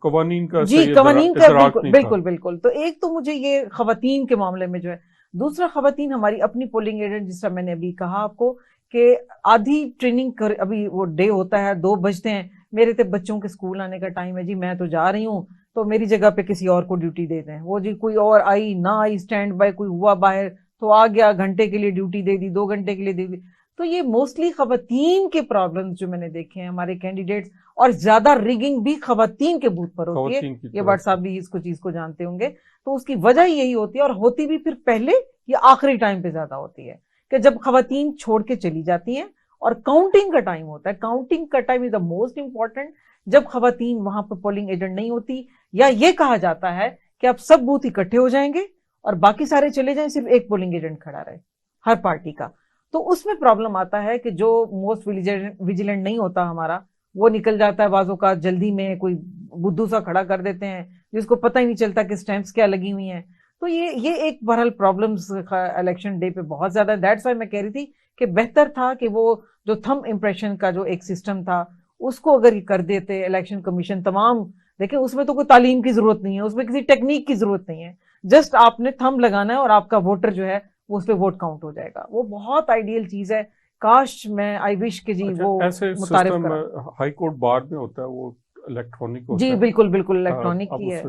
قوانین کا جی قوانین کا بالکل. تو ایک تو مجھے یہ خواتین کے معاملے میں جو ہے. دوسرا، خواتین ہماری اپنی پولنگ ایجنٹ، جس طرح میں نے ابھی کہا آپ کو کہ آدھی ٹریننگ ابھی وہ ڈے ہوتا ہے 2 بجتے ہیں، میرے تے بچوں کے اسکول آنے کا ٹائم ہے، جی میں تو جا رہی ہوں، تو میری جگہ پہ کسی اور کو ڈیوٹی دے دیں. وہ جی کوئی اور آئی نہ آئی اسٹینڈ بائی، کوئی ہوا باہر تو آ گیا، گھنٹے کے لیے ڈیوٹی دے دی، 2 گھنٹے کے لیے دے دی. تو یہ موسٹلی خواتین کے پرابلمز جو میں نے دیکھے ہیں ہمارے کینڈیڈیٹس، اور زیادہ ریگنگ بھی خواتین کے بوتھ پر ہوتی ہے. یہ بٹ صاحب بھی اس کو چیز کو جانتے ہوں گے. تو اس کی وجہ یہی ہوتی ہے، اور ہوتی بھی پھر پہلے یا آخری ٹائم پہ زیادہ ہوتی ہے کہ جب خواتین چھوڑ کے چلی جاتی ہیں اور کاؤنٹنگ کا ٹائم ہوتا ہے. کاؤنٹنگ کا time is the most important. جب خواتین وہاں پہ پولنگ ایجنٹ نہیں ہوتی، یا یہ کہا جاتا ہے کہ اب سب بوتھ اکٹھے ہو جائیں گے اور باقی سارے چلے جائیں، صرف ایک پولنگ ایجنٹ کھڑا رہے ہر پارٹی کا، تو اس میں پرابلم آتا ہے کہ جو موسٹ ویجیلنٹ نہیں ہوتا ہمارا، وہ نکل جاتا ہے بعضوں کا جلدی میں، کوئی بدھو سا کھڑا کر دیتے ہیں جس کو پتہ ہی نہیں چلتا کہ سٹیمپس کیا لگی ہوئی ہیں. تو یہ ایک بہرحال پرابلمس الیکشن ڈے پہ بہت زیادہ. دیٹس وائی میں کہہ رہی تھی کہ بہتر تھا کہ وہ جو تھم امپریشن کا جو ایک سسٹم تھا اس کو اگر یہ کر دیتے الیکشن کمیشن تمام. دیکھیں اس میں تو کوئی تعلیم کی ضرورت نہیں ہے، اس میں کسی ٹیکنیک کی ضرورت نہیں ہے، جسٹ آپ نے تھم لگانا ہے اور آپ کا ووٹر جو ہے وہ اس پہ ووٹ کاؤنٹ ہو جائے گا. وہ بہت آئیڈیل چیز ہے. کاش میں آئی وش کہ جی وہ ایسے متعارف کرا. ہائی کورٹ بار میں ہوتا ہے وہ الیکٹرانک ہوتا ہے. جی بالکل بالکل الیکٹرانک ہی ہے.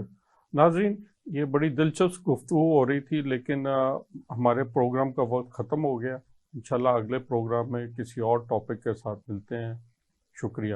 ناظرین یہ بڑی دلچسپ گفتگو ہو رہی تھی، لیکن ہمارے پروگرام کا وقت ختم ہو گیا. انشاءاللہ اگلے پروگرام میں کسی اور ٹاپک کے ساتھ ملتے ہیں. شکریہ.